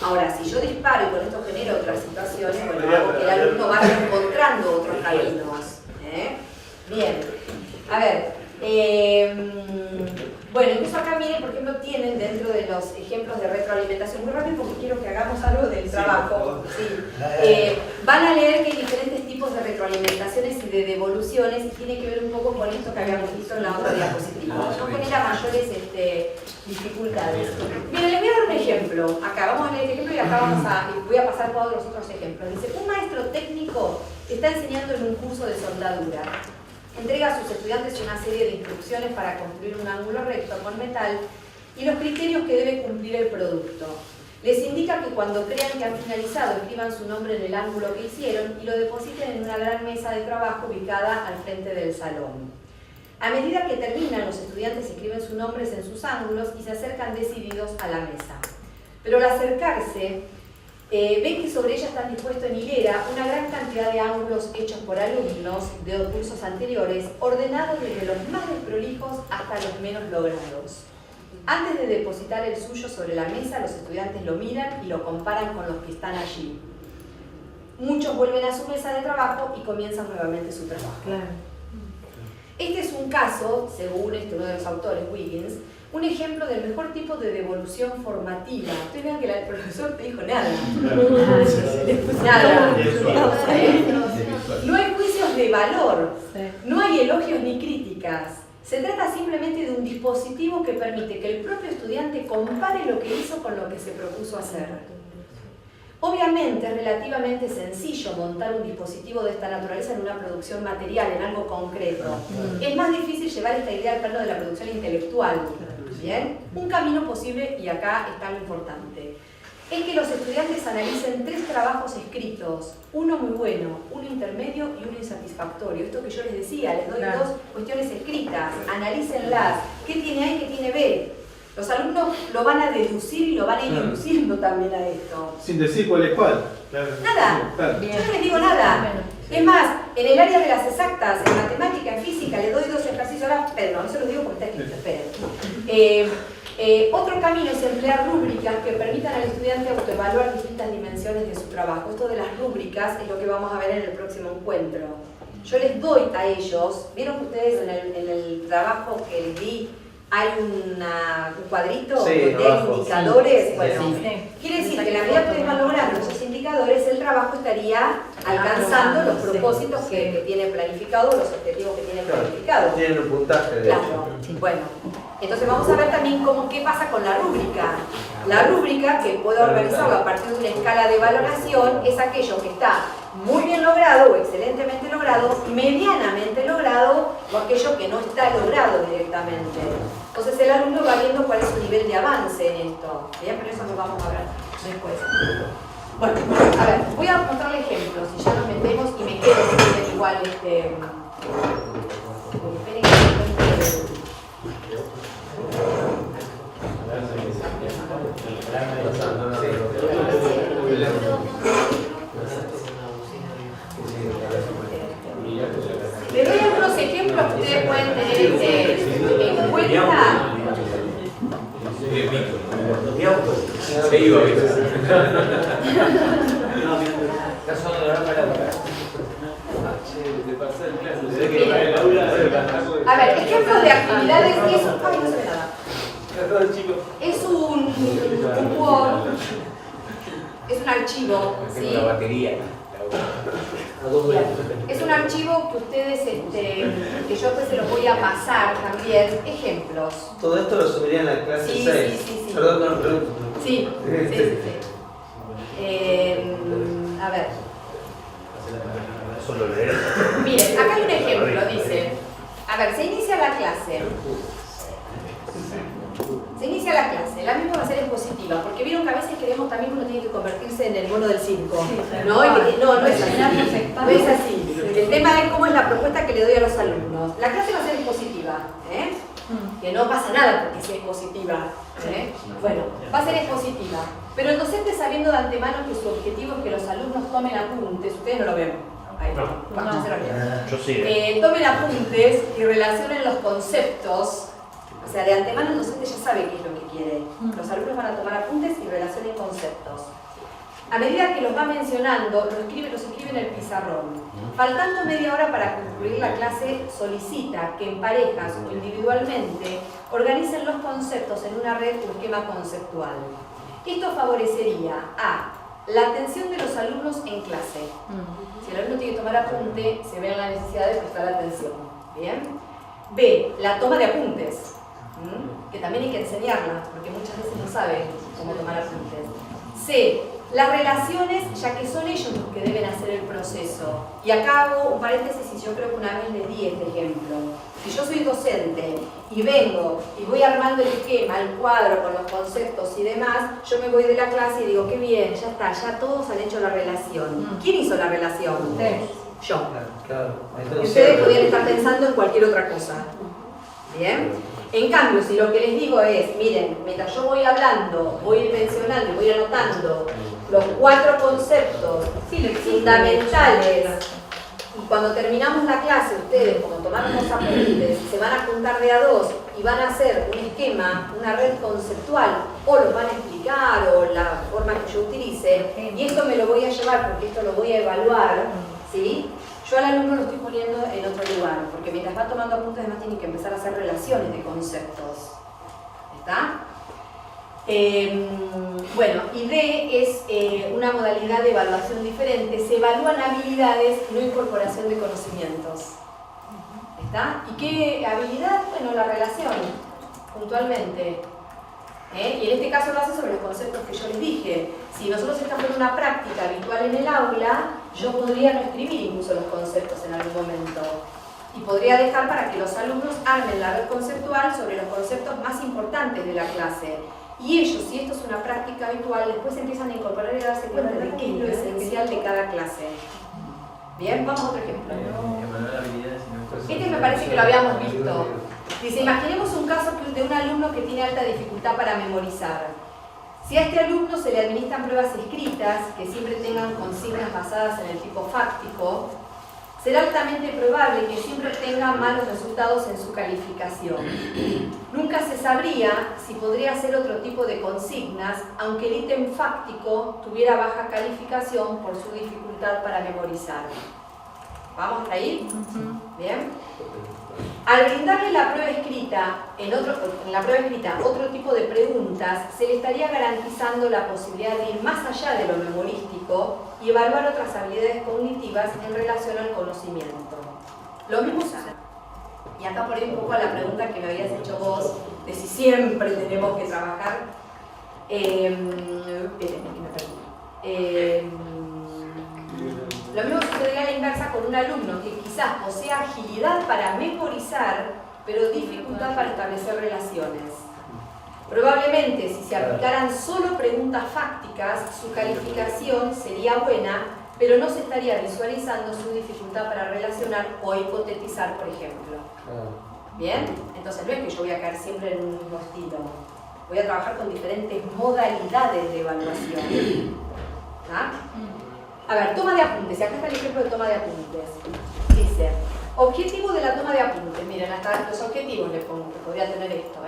Ahora, si yo disparo y con esto genero otras situaciones, bueno, hago que el alumno vaya encontrando otros caminos. Bien, a ver, bueno, incluso acá miren, por ejemplo, tienen dentro de los ejemplos de retroalimentación, muy rápido porque quiero que hagamos algo del trabajo. Sí. Van a leer que hay diferentes tipos de retroalimentaciones y de devoluciones y tiene que ver un poco con esto que habíamos visto en la otra diapositiva. No genera mayores dificultades. Miren, les voy a dar un ejemplo. Acá vamos a leer este ejemplo y acá voy a pasar todos los otros ejemplos. Dice, un maestro técnico está enseñando en un curso de soldadura. Entrega a sus estudiantes una serie de instrucciones para construir un ángulo recto con metal y los criterios que debe cumplir el producto. Les indica que cuando crean que han finalizado, escriban su nombre en el ángulo que hicieron y lo depositen en una gran mesa de trabajo ubicada al frente del salón. A medida que terminan, los estudiantes escriben sus nombres en sus ángulos y se acercan decididos a la mesa. Pero al acercarse, ven que sobre ella están dispuestos en hilera una gran cantidad de ángulos hechos por alumnos de cursos anteriores, ordenados desde los más desprolijos hasta los menos logrados. Antes de depositar el suyo sobre la mesa, los estudiantes lo miran y lo comparan con los que están allí. Muchos vuelven a su mesa de trabajo y comienzan nuevamente su trabajo. Claro. Este es un caso, según uno de los autores, Wiggins, un ejemplo del mejor tipo de devolución formativa. Ustedes vean que el profesor te dijo nada. Nada. No hay juicios de valor, no hay elogios ni críticas. Se trata simplemente de un dispositivo que permite que el propio estudiante compare lo que hizo con lo que se propuso hacer. Obviamente es relativamente sencillo montar un dispositivo de esta naturaleza en una producción material, en algo concreto. Es más difícil llevar esta idea al plano de la producción intelectual. ¿Bien? Un camino posible, y acá está lo importante, es que los estudiantes analicen 3 trabajos escritos, uno muy bueno, uno intermedio y uno insatisfactorio. Esto que yo les decía, les doy 2 cuestiones escritas, analícenlas. ¿Qué tiene A y qué tiene B? Los alumnos lo van a deducir y lo van a ir induciendo también a esto. Sin decir cuál es cuál. Nada, yo no les digo nada. Es más, en el área de las exactas, en matemática, en física, les doy 2 ejercicios. Ahora, perdón, no se los digo porque está escrito, esperen. Otro camino es emplear rúbricas que permitan al estudiante autoevaluar distintas dimensiones de su trabajo. Esto de las rúbricas es lo que vamos a ver en el próximo encuentro. Yo les doy a ellos, vieron que ustedes en el trabajo que les di hay un cuadrito de indicadores. Sí, bueno, quiere decir que la medida que ustedes van logrando esos indicadores, el trabajo estaría alcanzando los propósitos que tiene planificado, los objetivos que tiene planificado. Tienen un puntaje de Claro, bueno. Entonces vamos a ver también qué pasa con la rúbrica. La rúbrica, que puedo organizarlo a partir de una escala de valoración, es aquello que está muy bien logrado o excelentemente logrado, medianamente logrado o aquello que no está logrado directamente. Entonces el alumno va viendo cuál es su nivel de avance en esto. Bien, pero eso lo vamos a ver después. Bueno, a ver, voy a mostrarle ejemplos y ya nos metemos y me quedo si quieren igual esperen que les doy algunos ejemplos que ustedes pueden tener en cuenta. Se iba a veces. Caso de la palabra. A ver, ejemplos de actividades. Ay, no se ve nada. Es un Word, es un archivo, ¿sí? La batería. Bien. Es un archivo que ustedes, que yo después se los voy a pasar también, ejemplos. Todo esto lo subiría en la clase Sí, 6. sí. Perdón, no, pregunto. Sí. A ver. Solo leer. Miren, acá hay un ejemplo, dice. A ver, se inicia la clase. Se inicia la clase, la misma va a ser expositiva, porque vieron que a veces queremos también que uno tiene que convertirse en el mono del circo. No es así. No es así. El tema es cómo es la propuesta que le doy a los alumnos. La clase va a ser expositiva, que no pasa nada porque sea expositiva. Bueno, va a ser expositiva. Pero el docente, sabiendo de antemano que su objetivo es que los alumnos tomen apuntes, ustedes no lo ven. Ahí no se lo ven. Yo sí. Tomen apuntes y relacionen los conceptos. O sea, de antemano el docente ya sabe qué es lo que quiere. Los alumnos van a tomar apuntes y relacionen conceptos. A medida que los va mencionando, los escribe en el pizarrón. Faltando media hora para concluir la clase, solicita que en parejas o individualmente organicen los conceptos en una red o esquema conceptual. Esto favorecería a la atención de los alumnos en clase. Si el alumno tiene que tomar apunte, se ve la necesidad de prestar atención. ¿Bien? B, la toma de apuntes, que también hay que enseñarla, porque muchas veces no saben cómo tomar apuntes. C, las relaciones, ya que son ellos los que deben hacer el proceso. Y acá hago un paréntesis y yo creo que una vez les di este ejemplo. Si yo soy docente y vengo y voy armando el esquema, el cuadro con los conceptos y demás, yo me voy de la clase y digo, qué bien, ya está, ya todos han hecho la relación. ¿Quién hizo la relación? Ustedes. Yo. Claro. Y ustedes podrían estar pensando en cualquier otra cosa. ¿Bien? En cambio, si lo que les digo es, miren, mientras yo voy hablando, voy mencionando y voy anotando los 4 conceptos fundamentales, y cuando terminamos la clase, ustedes, como tomaron los apuntes, se van a juntar de a 2 y van a hacer un esquema, una red conceptual, o los van a explicar, o la forma que yo utilice, y esto me lo voy a llevar porque esto lo voy a evaluar, ¿sí? Yo al alumno lo estoy poniendo en otro lugar, porque mientras va tomando apuntes además tiene que empezar a hacer relaciones de conceptos. ¿Está? Bueno, y D es una modalidad de evaluación diferente. Se evalúan habilidades, no incorporación de conocimientos. ¿Está? ¿Y qué habilidad? Bueno, la relación, puntualmente. Y en este caso lo hace sobre los conceptos que yo les dije. Si nosotros estamos en una práctica habitual en el aula, yo podría no escribir incluso los conceptos en algún momento. Y podría dejar para que los alumnos armen la red conceptual sobre los conceptos más importantes de la clase. Y ellos, si esto es una práctica habitual, después empiezan a incorporar y a darse cuenta de qué es lo esencial de cada clase. Bien, vamos a otro ejemplo. Este me parece que lo habíamos visto. Dice, imaginemos un caso de un alumno que tiene alta dificultad para memorizar. Si a este alumno se le administran pruebas escritas, que siempre tengan consignas basadas en el tipo fáctico, será altamente probable que siempre tenga malos resultados en su calificación. Nunca se sabría si podría ser otro tipo de consignas, aunque el ítem fáctico tuviera baja calificación por su dificultad para memorizar. ¿Vamos hasta ahí? Bien. Al brindarle la prueba escrita, en la prueba escrita otro tipo de preguntas, se le estaría garantizando la posibilidad de ir más allá de lo memorístico y evaluar otras habilidades cognitivas en relación al conocimiento. Lo mismo sucede. Y acá por ahí un poco a la pregunta que me habías hecho vos, de si siempre tenemos que trabajar. Lo mismo sucedería a la inversa con un alumno que quizás posee agilidad para memorizar, pero dificultad para establecer relaciones. Probablemente, si se aplicaran solo preguntas fácticas, su calificación sería buena, pero no se estaría visualizando su dificultad para relacionar o hipotetizar, por ejemplo. ¿Bien? Entonces no es que yo voy a caer siempre en un mismo estilo. Voy a trabajar con diferentes modalidades de evaluación. ¿Ah? A ver, toma de apuntes. Y acá está el ejemplo de toma de apuntes. Dice, objetivo de la toma de apuntes. Miren, hasta los objetivos le pongo, que podría tener esto.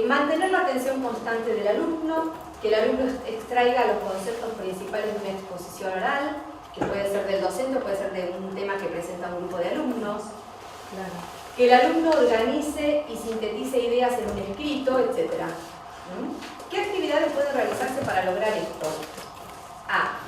Mantener la atención constante del alumno, que el alumno extraiga los conceptos principales de una exposición oral, que puede ser del docente o puede ser de un tema que presenta un grupo de alumnos. Claro. Que el alumno organice y sintetice ideas en un escrito, etc. ¿Qué actividades pueden realizarse para lograr esto? A.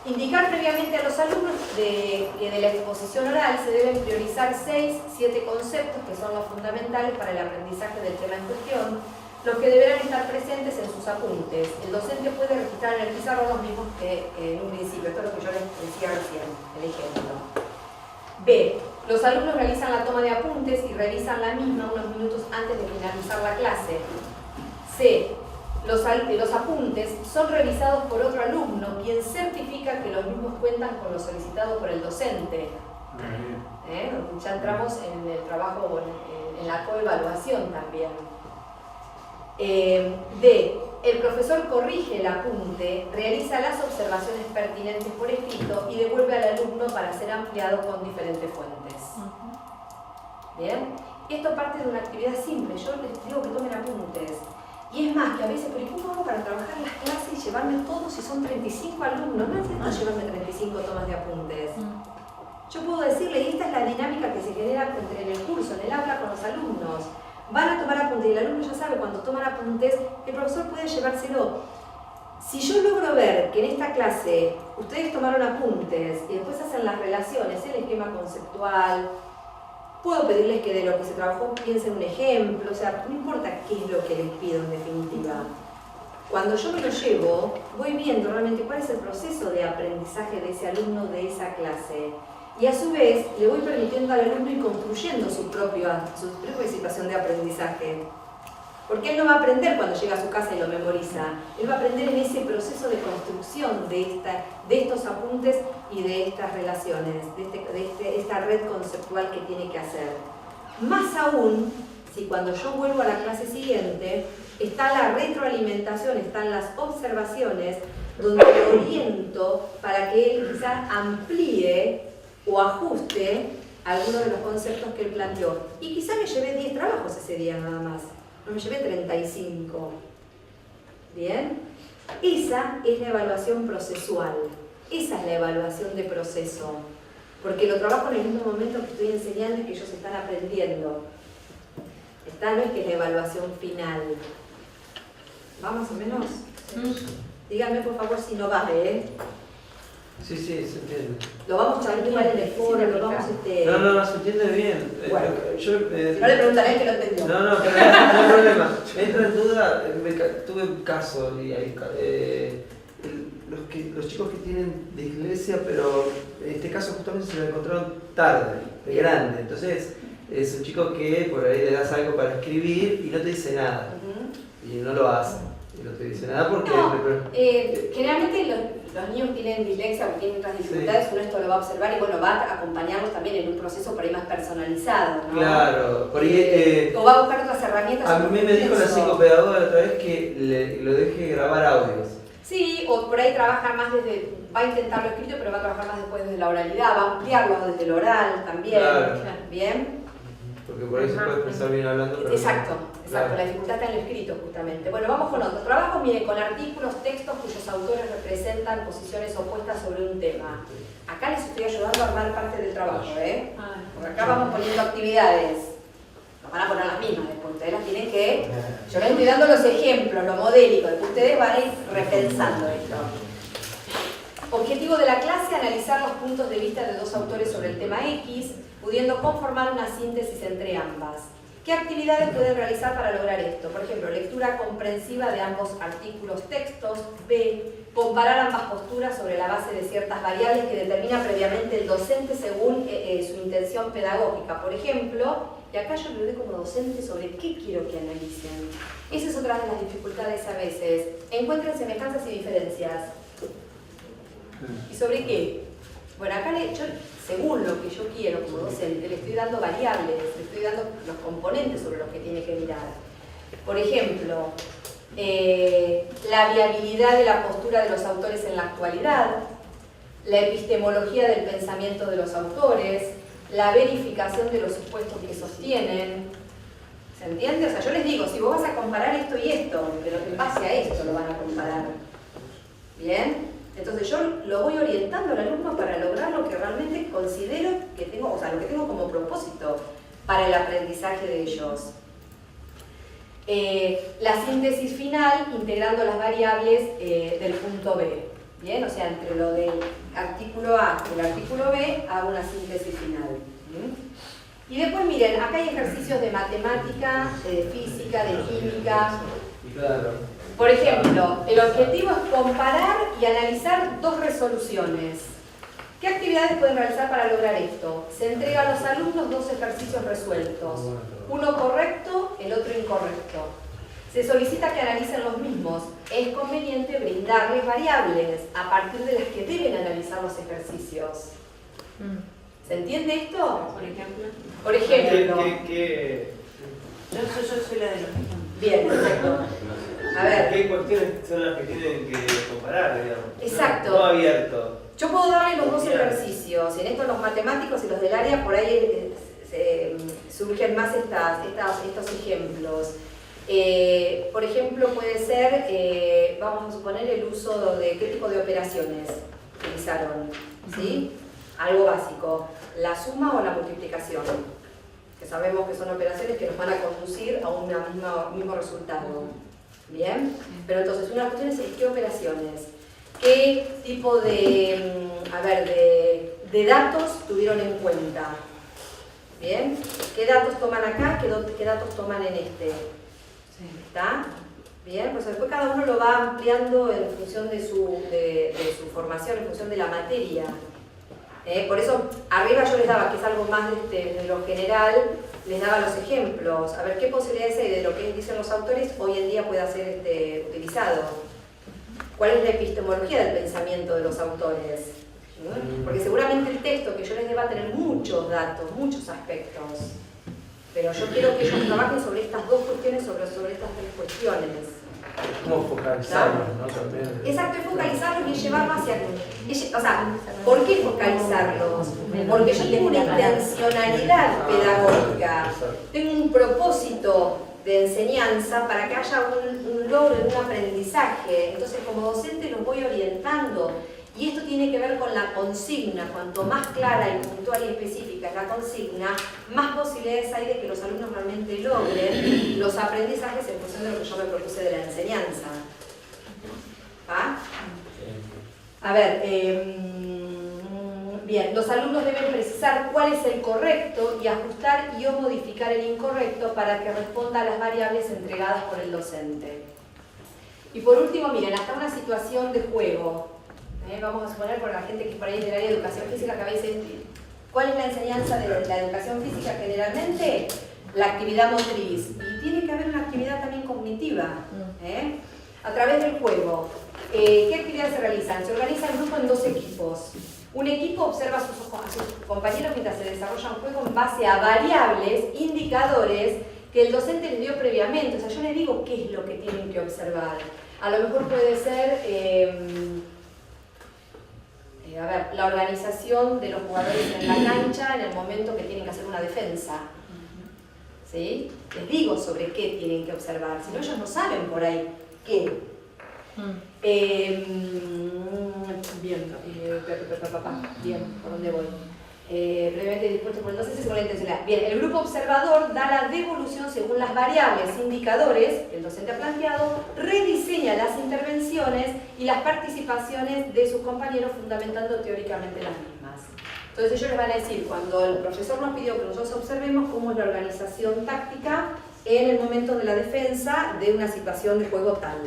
Indicar previamente a los alumnos que de la exposición oral se deben priorizar 6-7 conceptos que son los fundamentales para el aprendizaje del tema en cuestión, los que deberán estar presentes en sus apuntes. El docente puede registrar en el pizarrón los mismos que en un principio. Esto es lo que yo les decía recién, el ejemplo. B. Los alumnos realizan la toma de apuntes y revisan la misma unos minutos antes de finalizar la clase. C. Los apuntes son revisados por otro alumno, quien certifica que los mismos cuentan con lo solicitado por el docente. Ya entramos en el trabajo, en la coevaluación también. D. El profesor corrige el apunte, realiza las observaciones pertinentes por escrito y devuelve al alumno para ser ampliado con diferentes fuentes. ¿Bien? Esto parte de una actividad simple. Yo les digo que tomen apuntes. Y es más, que a veces, pero ¿cómo hago para trabajar las clases y llevarme todos si son 35 alumnos? No necesito llevarme 35 tomas de apuntes. Yo puedo decirle, y esta es la dinámica que se genera en el curso, en el aula con los alumnos. Van a tomar apuntes y el alumno ya sabe cuando toman apuntes, el profesor puede llevárselo. Si yo logro ver que en esta clase ustedes tomaron apuntes y después hacen las relaciones, el esquema conceptual, puedo pedirles que de lo que se trabajó piensen un ejemplo, o sea, no importa qué es lo que les pido en definitiva. Cuando yo me lo llevo, voy viendo realmente cuál es el proceso de aprendizaje de ese alumno de esa clase. Y a su vez, le voy permitiendo al alumno ir construyendo su propia situación de aprendizaje. Porque él no va a aprender cuando llega a su casa y lo memoriza. Él va a aprender en ese proceso de construcción de estos apuntes y de estas relaciones, de esta red conceptual que tiene que hacer. Más aún, si cuando yo vuelvo a la clase siguiente, está la retroalimentación, están las observaciones, donde lo oriento para que él quizás amplíe o ajuste algunos de los conceptos que él planteó. Y quizá me llevé 10 trabajos ese día nada más, no me llevé 35. ¿Bien? Esa es la evaluación procesual, esa es la evaluación de proceso, porque lo trabajo en el mismo momento que estoy enseñando y que ellos están aprendiendo. Esta no es que es la evaluación final. ¿Va más o menos? Díganme por favor si no va, Sí, se entiende. Lo vamos a ver igual en el foro, lo vamos No, se entiende bien. Bueno, yo, si no le preguntan a él que lo entendió. No, pero no hay problema. Me entra en duda, tuve un caso, y hay, los chicos que tienen dislexia, pero en este caso justamente se lo encontraron tarde, de grande. Entonces, es un chico que por ahí le das algo para escribir y no te dice nada. Y no lo hace. Y no te dice nada porque... No, generalmente los niños tienen dislexia o tienen otras dificultades, uno esto lo va a observar y bueno, va a acompañarlos también en un proceso por ahí más personalizado, ¿no? Claro, por ahí... o va a buscar otras herramientas. A mí me dijo la psicopedagoga la otra vez que lo deje grabar audios. Sí, o por ahí trabajar más va a intentar lo escrito, pero va a trabajar más después desde la oralidad, va a ampliarlo desde el oral también. Claro. ¿Bien? Porque por ahí se puede expresar bien hablando. Pero Exacto, no. exacto, la dificultad está en lo escrito justamente. Bueno, vamos con otro. Trabajo, mire, con artículos, textos cuyos autores representan posiciones opuestas sobre un tema. Acá les estoy ayudando a armar parte del trabajo, Porque acá vamos poniendo actividades. Nos van a poner las mismas después, ustedes las tienen que... Yo les estoy dando los ejemplos, lo modélico, después ustedes van a ir repensando esto. Objetivo de la clase, analizar los puntos de vista de dos autores sobre el tema X, pudiendo conformar una síntesis entre ambas. ¿Qué actividades pueden realizar para lograr esto? Por ejemplo, lectura comprensiva de ambos artículos, textos. B. Comparar ambas posturas sobre la base de ciertas variables que determina previamente el docente según su intención pedagógica. Por ejemplo, y acá yo le doy como docente sobre qué quiero que analicen. Esa es otra de las dificultades a veces. Encuentren semejanzas y diferencias. ¿Y sobre qué? Bueno, acá yo, según lo que yo quiero como docente, le estoy dando variables, le estoy dando los componentes sobre los que tiene que mirar. Por ejemplo, la viabilidad de la postura de los autores en la actualidad, la epistemología del pensamiento de los autores, la verificación de los supuestos que sostienen. ¿Se entiende? O sea, yo les digo, si vos vas a comparar esto y esto, pero en base a esto lo van a comparar. ¿Bien? Entonces yo lo voy orientando al alumno para lograr lo que realmente considero que tengo, o sea, lo que tengo como propósito para el aprendizaje de ellos. La síntesis final, integrando las variables del punto B. Bien, o sea, entre lo del artículo A y el artículo B hago una síntesis final. Y después miren, acá hay ejercicios de matemática, de física, de química. Claro. Por ejemplo, el objetivo es comparar y analizar dos resoluciones. ¿Qué actividades pueden realizar para lograr esto? Se entrega a los alumnos dos ejercicios resueltos, uno correcto, el otro incorrecto. Se solicita que analicen los mismos. Es conveniente brindarles variables a partir de las que deben analizar los ejercicios. ¿Se entiende esto? Por ejemplo. Por ejemplo. Yo soy la de los ejemplos. Bien, perfecto. A ver. ¿Qué cuestiones son las que tienen que comparar, digamos? Exacto. No abierto. Yo puedo darle los dos ejercicios, y en esto los matemáticos y los del área por ahí surgen más estos ejemplos. Por ejemplo, puede ser, vamos a suponer, el uso de qué tipo de operaciones utilizaron, ¿sí? Algo básico, la suma o la multiplicación, que sabemos que son operaciones que nos van a conducir a un mismo resultado. ¿Bien? Pero entonces, una cuestión es qué operaciones, qué tipo de datos tuvieron en cuenta. ¿Bien? ¿Qué datos toman acá? ¿Qué datos toman en este? ¿Está? Bien, pues después cada uno lo va ampliando en función de su formación, en función de la materia. Por eso, arriba yo les daba, que es algo más de lo general, les daba los ejemplos. A ver, ¿qué posibilidades hay de lo que dicen los autores hoy en día pueda ser utilizado? ¿Cuál es la epistemología del pensamiento de los autores? Porque seguramente el texto que yo les dé va a tener muchos datos, muchos aspectos. Pero yo quiero que ellos trabajen sobre estas dos cuestiones, sobre estas tres cuestiones. ¿Cómo focalizarlos, no? También. Exacto, es focalizarlos y llevarlos hacia... O sea, ¿por qué focalizarlos? Porque yo tengo una intencionalidad pedagógica, tengo un propósito de enseñanza para que haya un logro, un aprendizaje. Entonces, como docente los voy orientando. Y esto tiene que ver con la consigna. Cuanto más clara y puntual y específica es la consigna, más posibilidades hay de que los alumnos realmente logren los aprendizajes en función de lo que yo me propuse de la enseñanza. ¿Va? A ver, bien, los alumnos deben precisar cuál es el correcto y ajustar y o modificar el incorrecto para que responda a las variables entregadas por el docente. Y por último, miren, hasta una situación de juego. Vamos a suponer por la gente que es por ahí del área de educación física, que a veces, ¿cuál es la enseñanza de la educación física? Generalmente, la actividad motriz. Y tiene que haber una actividad también cognitiva, a través del juego. ¿Qué actividades se realizan? Se organiza el grupo en dos equipos. Un equipo observa a sus compañeros mientras se desarrolla un juego en base a variables, indicadores que el docente les dio previamente. O sea, yo les digo qué es lo que tienen que observar. A lo mejor puede ser... la organización de los jugadores en la cancha en el momento que tienen que hacer una defensa. ¿Sí? Les digo sobre qué tienen que observar, si no ellos no saben por ahí qué. Bien, ¿por dónde voy? Previamente dispuesto por el docente con la intencionalidad. Bien, el grupo observador da la devolución según las variables, indicadores que el docente ha planteado, rediseña las intervenciones y las participaciones de sus compañeros fundamentando teóricamente las mismas. Entonces ellos les van a decir, cuando el profesor nos pidió que nosotros observemos cómo es la organización táctica en el momento de la defensa de una situación de juego tal.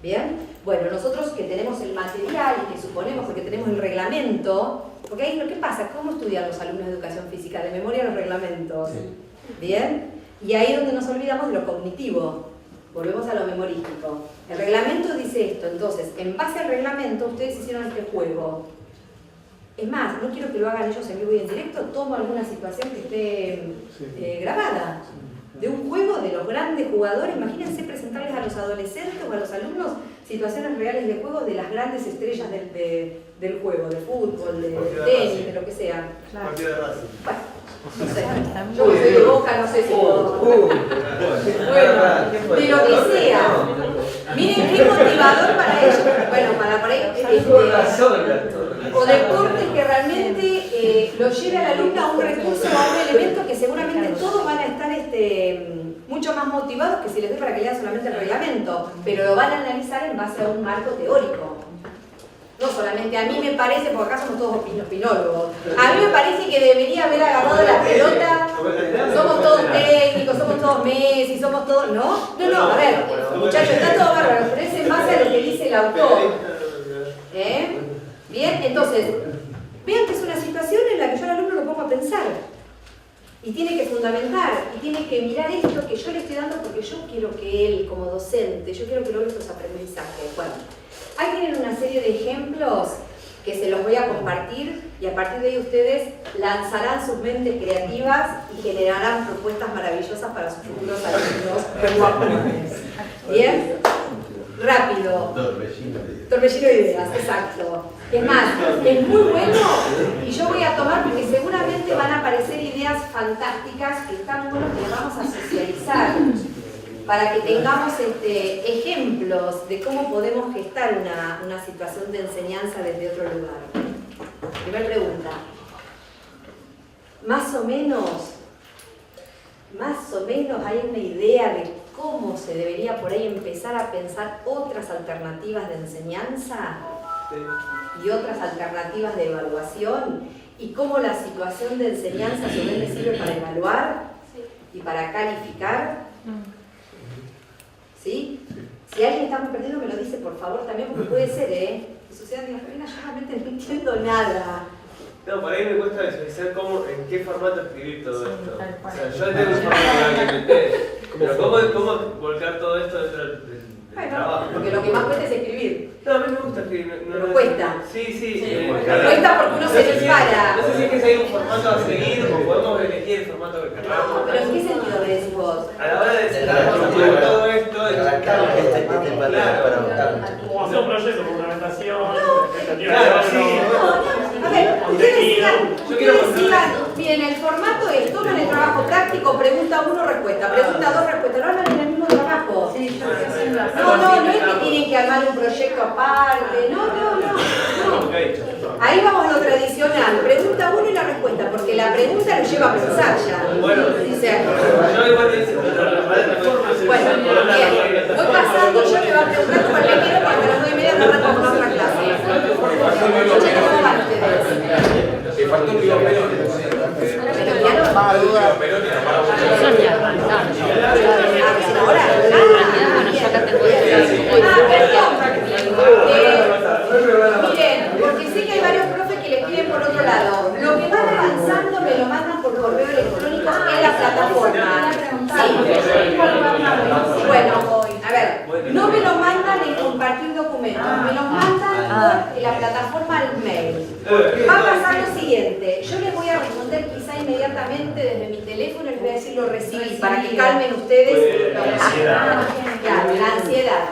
¿Bien? Bueno, nosotros que tenemos el material y que suponemos que tenemos el reglamento, porque ahí lo que pasa, ¿cómo estudian los alumnos de educación física? De memoria los reglamentos. ¿Bien? Y ahí es donde nos olvidamos de lo cognitivo. Volvemos a lo memorístico. El reglamento dice esto, entonces, en base al reglamento ustedes hicieron este juego. Es más, no quiero que lo hagan ellos en vivo y en directo, tomo alguna situación que esté grabada. De un juego de los grandes jugadores, imagínense presentarles a los adolescentes o a los alumnos situaciones reales de juego de las grandes estrellas del juego, de fútbol, de tenis, de lo que sea. Claro. Partido de Racing. Bueno, no sé, yo que soy de Boca, no sé si puedo. Bueno, de lo que sea. Miren qué motivador para ellos. Bueno, para por ahí. O deportes que realmente lo lleve al alumno a un recurso o a un elemento que seguramente todos van a estar mucho más motivados que si les doy para que lean solamente el reglamento, pero lo van a analizar en base a un marco teórico. No solamente a mí me parece, porque acá somos todos opinólogos, a mí me parece que debería haber agarrado la pelota, somos todos técnicos, somos todos Messi, somos todos... ¿No? No, a ver, muchachos, está todo bárbaro, pero es en base a lo que dice el autor. Bien, entonces, vean que es una situación en la que yo al alumno lo pongo a pensar. Y tiene que fundamentar, y tiene que mirar esto que yo le estoy dando porque yo quiero que él, como docente, yo quiero que logre estos aprendizajes. Bueno, ahí tienen una serie de ejemplos que se los voy a compartir y a partir de ahí ustedes lanzarán sus mentes creativas y generarán propuestas maravillosas para sus futuros alumnos. ¿Bien? Rápido. Torbellino de ideas, exacto. Es más, es muy bueno y yo voy a tomar porque seguramente van a aparecer ideas fantásticas que están buenas que las vamos a socializar para que tengamos ejemplos de cómo podemos gestar una situación de enseñanza desde otro lugar. Primera pregunta. Más o menos hay una idea de cómo se debería por ahí empezar a pensar otras alternativas de enseñanza y otras alternativas de evaluación y cómo la situación de enseñanza sobre le sirve para evaluar y para calificar. ¿Sí? Si alguien está muy perdido me lo dice por favor también porque puede ser, que suceda diga, Reina, yo realmente no entiendo nada. No, por ahí me cuesta visualizar en qué formato escribir todo esto. O sea, yo tengo un formato que inventé, pero ¿cómo volcar todo esto dentro del trabajo? Porque lo que más cuesta es escribir. No, a mí me gusta escribir. Pero cuesta. Sí. Cuesta porque uno se dispara. No sé si es que si hay un formato a seguir o podemos elegir el formato que queramos. No, pero ¿en qué sentido lo decís vos? A la hora de desarrollar todo esto, Claro. Como hacer un proyecto, fundamentación, expectativa Claro, de sí. A ver, ustedes sigan, miren, el formato es, toman el trabajo práctico, pregunta 1, respuesta, pregunta 2, respuesta, no hablan en el mismo trabajo. Sí, yo estoy haciendo así. No es que tienen que armar un proyecto aparte, no. Ahí vamos a lo tradicional, pregunta 1 y la respuesta, porque la pregunta lo lleva a pensar ya. Bueno, yo igual te Bueno, bien, voy pasando, yo me voy preguntando cuál le quiero porque a las 9:30 no retomamos otra clase. ¿Cómo van ustedes? Le faltó un video miren, porque sé que hay varios profes que les piden por otro lado. Lo que van avanzando me lo mandan por correo electrónico en la plataforma. Bueno, a ver, no me lo mandan en compartir documentos, me lo mandan por la plataforma al mail. Va a pasar lo siguiente, yo les voy a responder quizá inmediatamente desde mi teléfono, les voy a decir lo recibí para que calmen ustedes la ansiedad.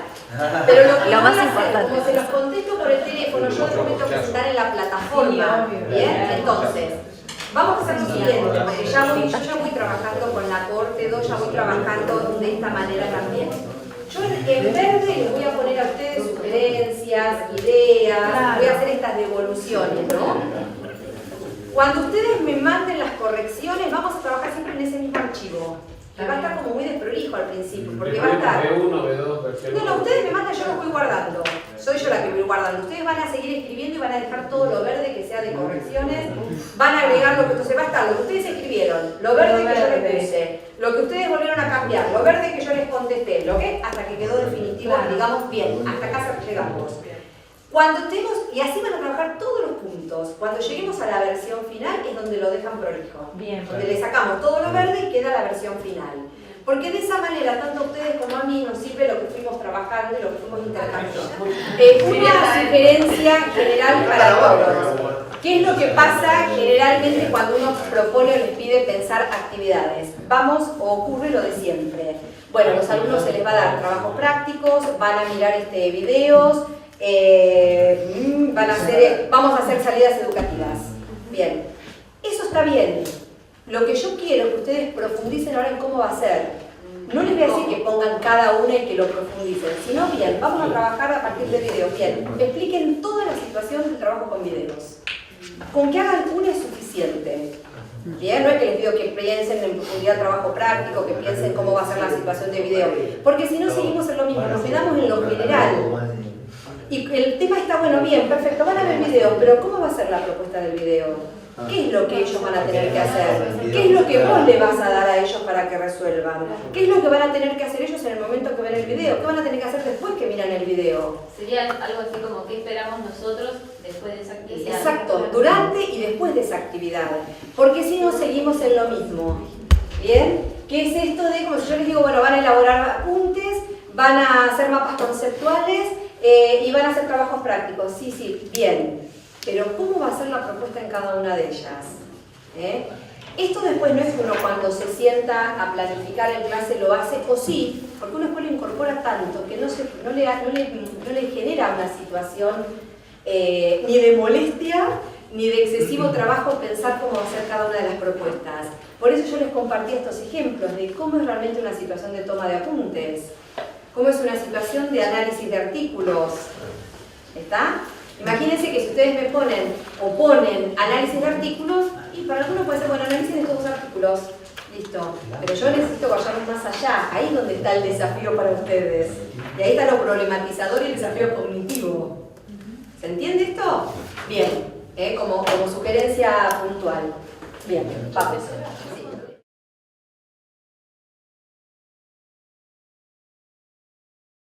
Pero lo que voy a hacer, como se los contesto por el teléfono, yo después me tengo que sentar en la plataforma. Bien, entonces, vamos a hacer lo siguiente, porque yo ya voy trabajando con la Corte 2, ya voy trabajando de esta manera también. Yo en verde les voy a poner a ustedes sugerencias, ideas, voy a hacer estas devoluciones, ¿no? Cuando ustedes me manden las correcciones, vamos a trabajar siempre en ese mismo archivo. Que va a estar como muy desprolijo al principio, porque va a estar... B1, B2, versión. No, ustedes me mandan, yo los voy guardando. Soy yo la que voy guardando. Ustedes van a seguir escribiendo y van a dejar todo lo verde que sea de correcciones. Van a agregar lo que entonces va a estar, lo que ustedes escribieron, lo verde que yo les puse, lo que ustedes volvieron a cambiar, lo verde que yo les contesté, lo que hasta que quedó definitivo, digamos bien, hasta acá llegamos. Cuando estemos, y así van a trabajar todos los puntos, cuando lleguemos a la versión final es donde lo dejan prolijo. Bien. Donde le sacamos todo lo verde y queda la versión final. Porque de esa manera, tanto a ustedes como a mí, nos sirve lo que fuimos trabajando y lo que fuimos intercambiando. Una sugerencia general para todos. ¿Qué es lo que pasa generalmente cuando uno propone o les pide pensar actividades? Vamos, o ocurre lo de siempre. Bueno, a los alumnos se les va a dar trabajos prácticos, van a mirar videos, vamos a hacer salidas educativas. Bien, eso está bien. Lo que yo quiero es que ustedes profundicen ahora en cómo va a ser. No les voy a decir que pongan cada una y que lo profundicen, sino bien, vamos a trabajar a partir de videos. Bien, expliquen toda la situación del trabajo con videos. Con que hagan una es suficiente. Bien, no es que les pido que piensen en profundidad trabajo práctico, que piensen cómo va a ser la situación de video, porque si no seguimos en lo mismo, nos quedamos en lo general. Y el tema está, bueno, bien, perfecto, van a ver videos, pero ¿cómo va a ser la propuesta del video? ¿Qué es lo que ellos van a tener que hacer? ¿Qué es lo que vos le vas a dar a ellos para que resuelvan? ¿Qué es lo que van a tener que hacer ellos en el momento que ven el video? ¿Qué van a tener que hacer después que miran el video? Sería algo así como ¿qué esperamos nosotros después de esa actividad? Exacto, durante y después de esa actividad. Porque si no seguimos en lo mismo. ¿Bien? ¿Qué es esto de, como si yo les digo, bueno, van a elaborar apuntes, van a hacer mapas conceptuales y van a hacer trabajos prácticos? Sí, sí, bien. Pero ¿cómo va a ser la propuesta en cada una de ellas? Esto después no es que uno cuando se sienta a planificar en clase lo hace, o sí, porque uno después lo incorpora tanto que no le genera una situación ni de molestia ni de excesivo trabajo pensar cómo va a ser cada una de las propuestas. Por eso yo les compartí estos ejemplos de cómo es realmente una situación de toma de apuntes, cómo es una situación de análisis de artículos. ¿Está? Imagínense que si ustedes me ponen análisis de artículos, y para algunos puede ser, bueno, análisis de estos dos artículos, listo. Pero yo necesito vayamos más allá, ahí es donde está el desafío para ustedes. Y ahí está lo problematizador y el desafío cognitivo. ¿Se entiende esto? Bien, como sugerencia puntual. Bien, vamos. Sí.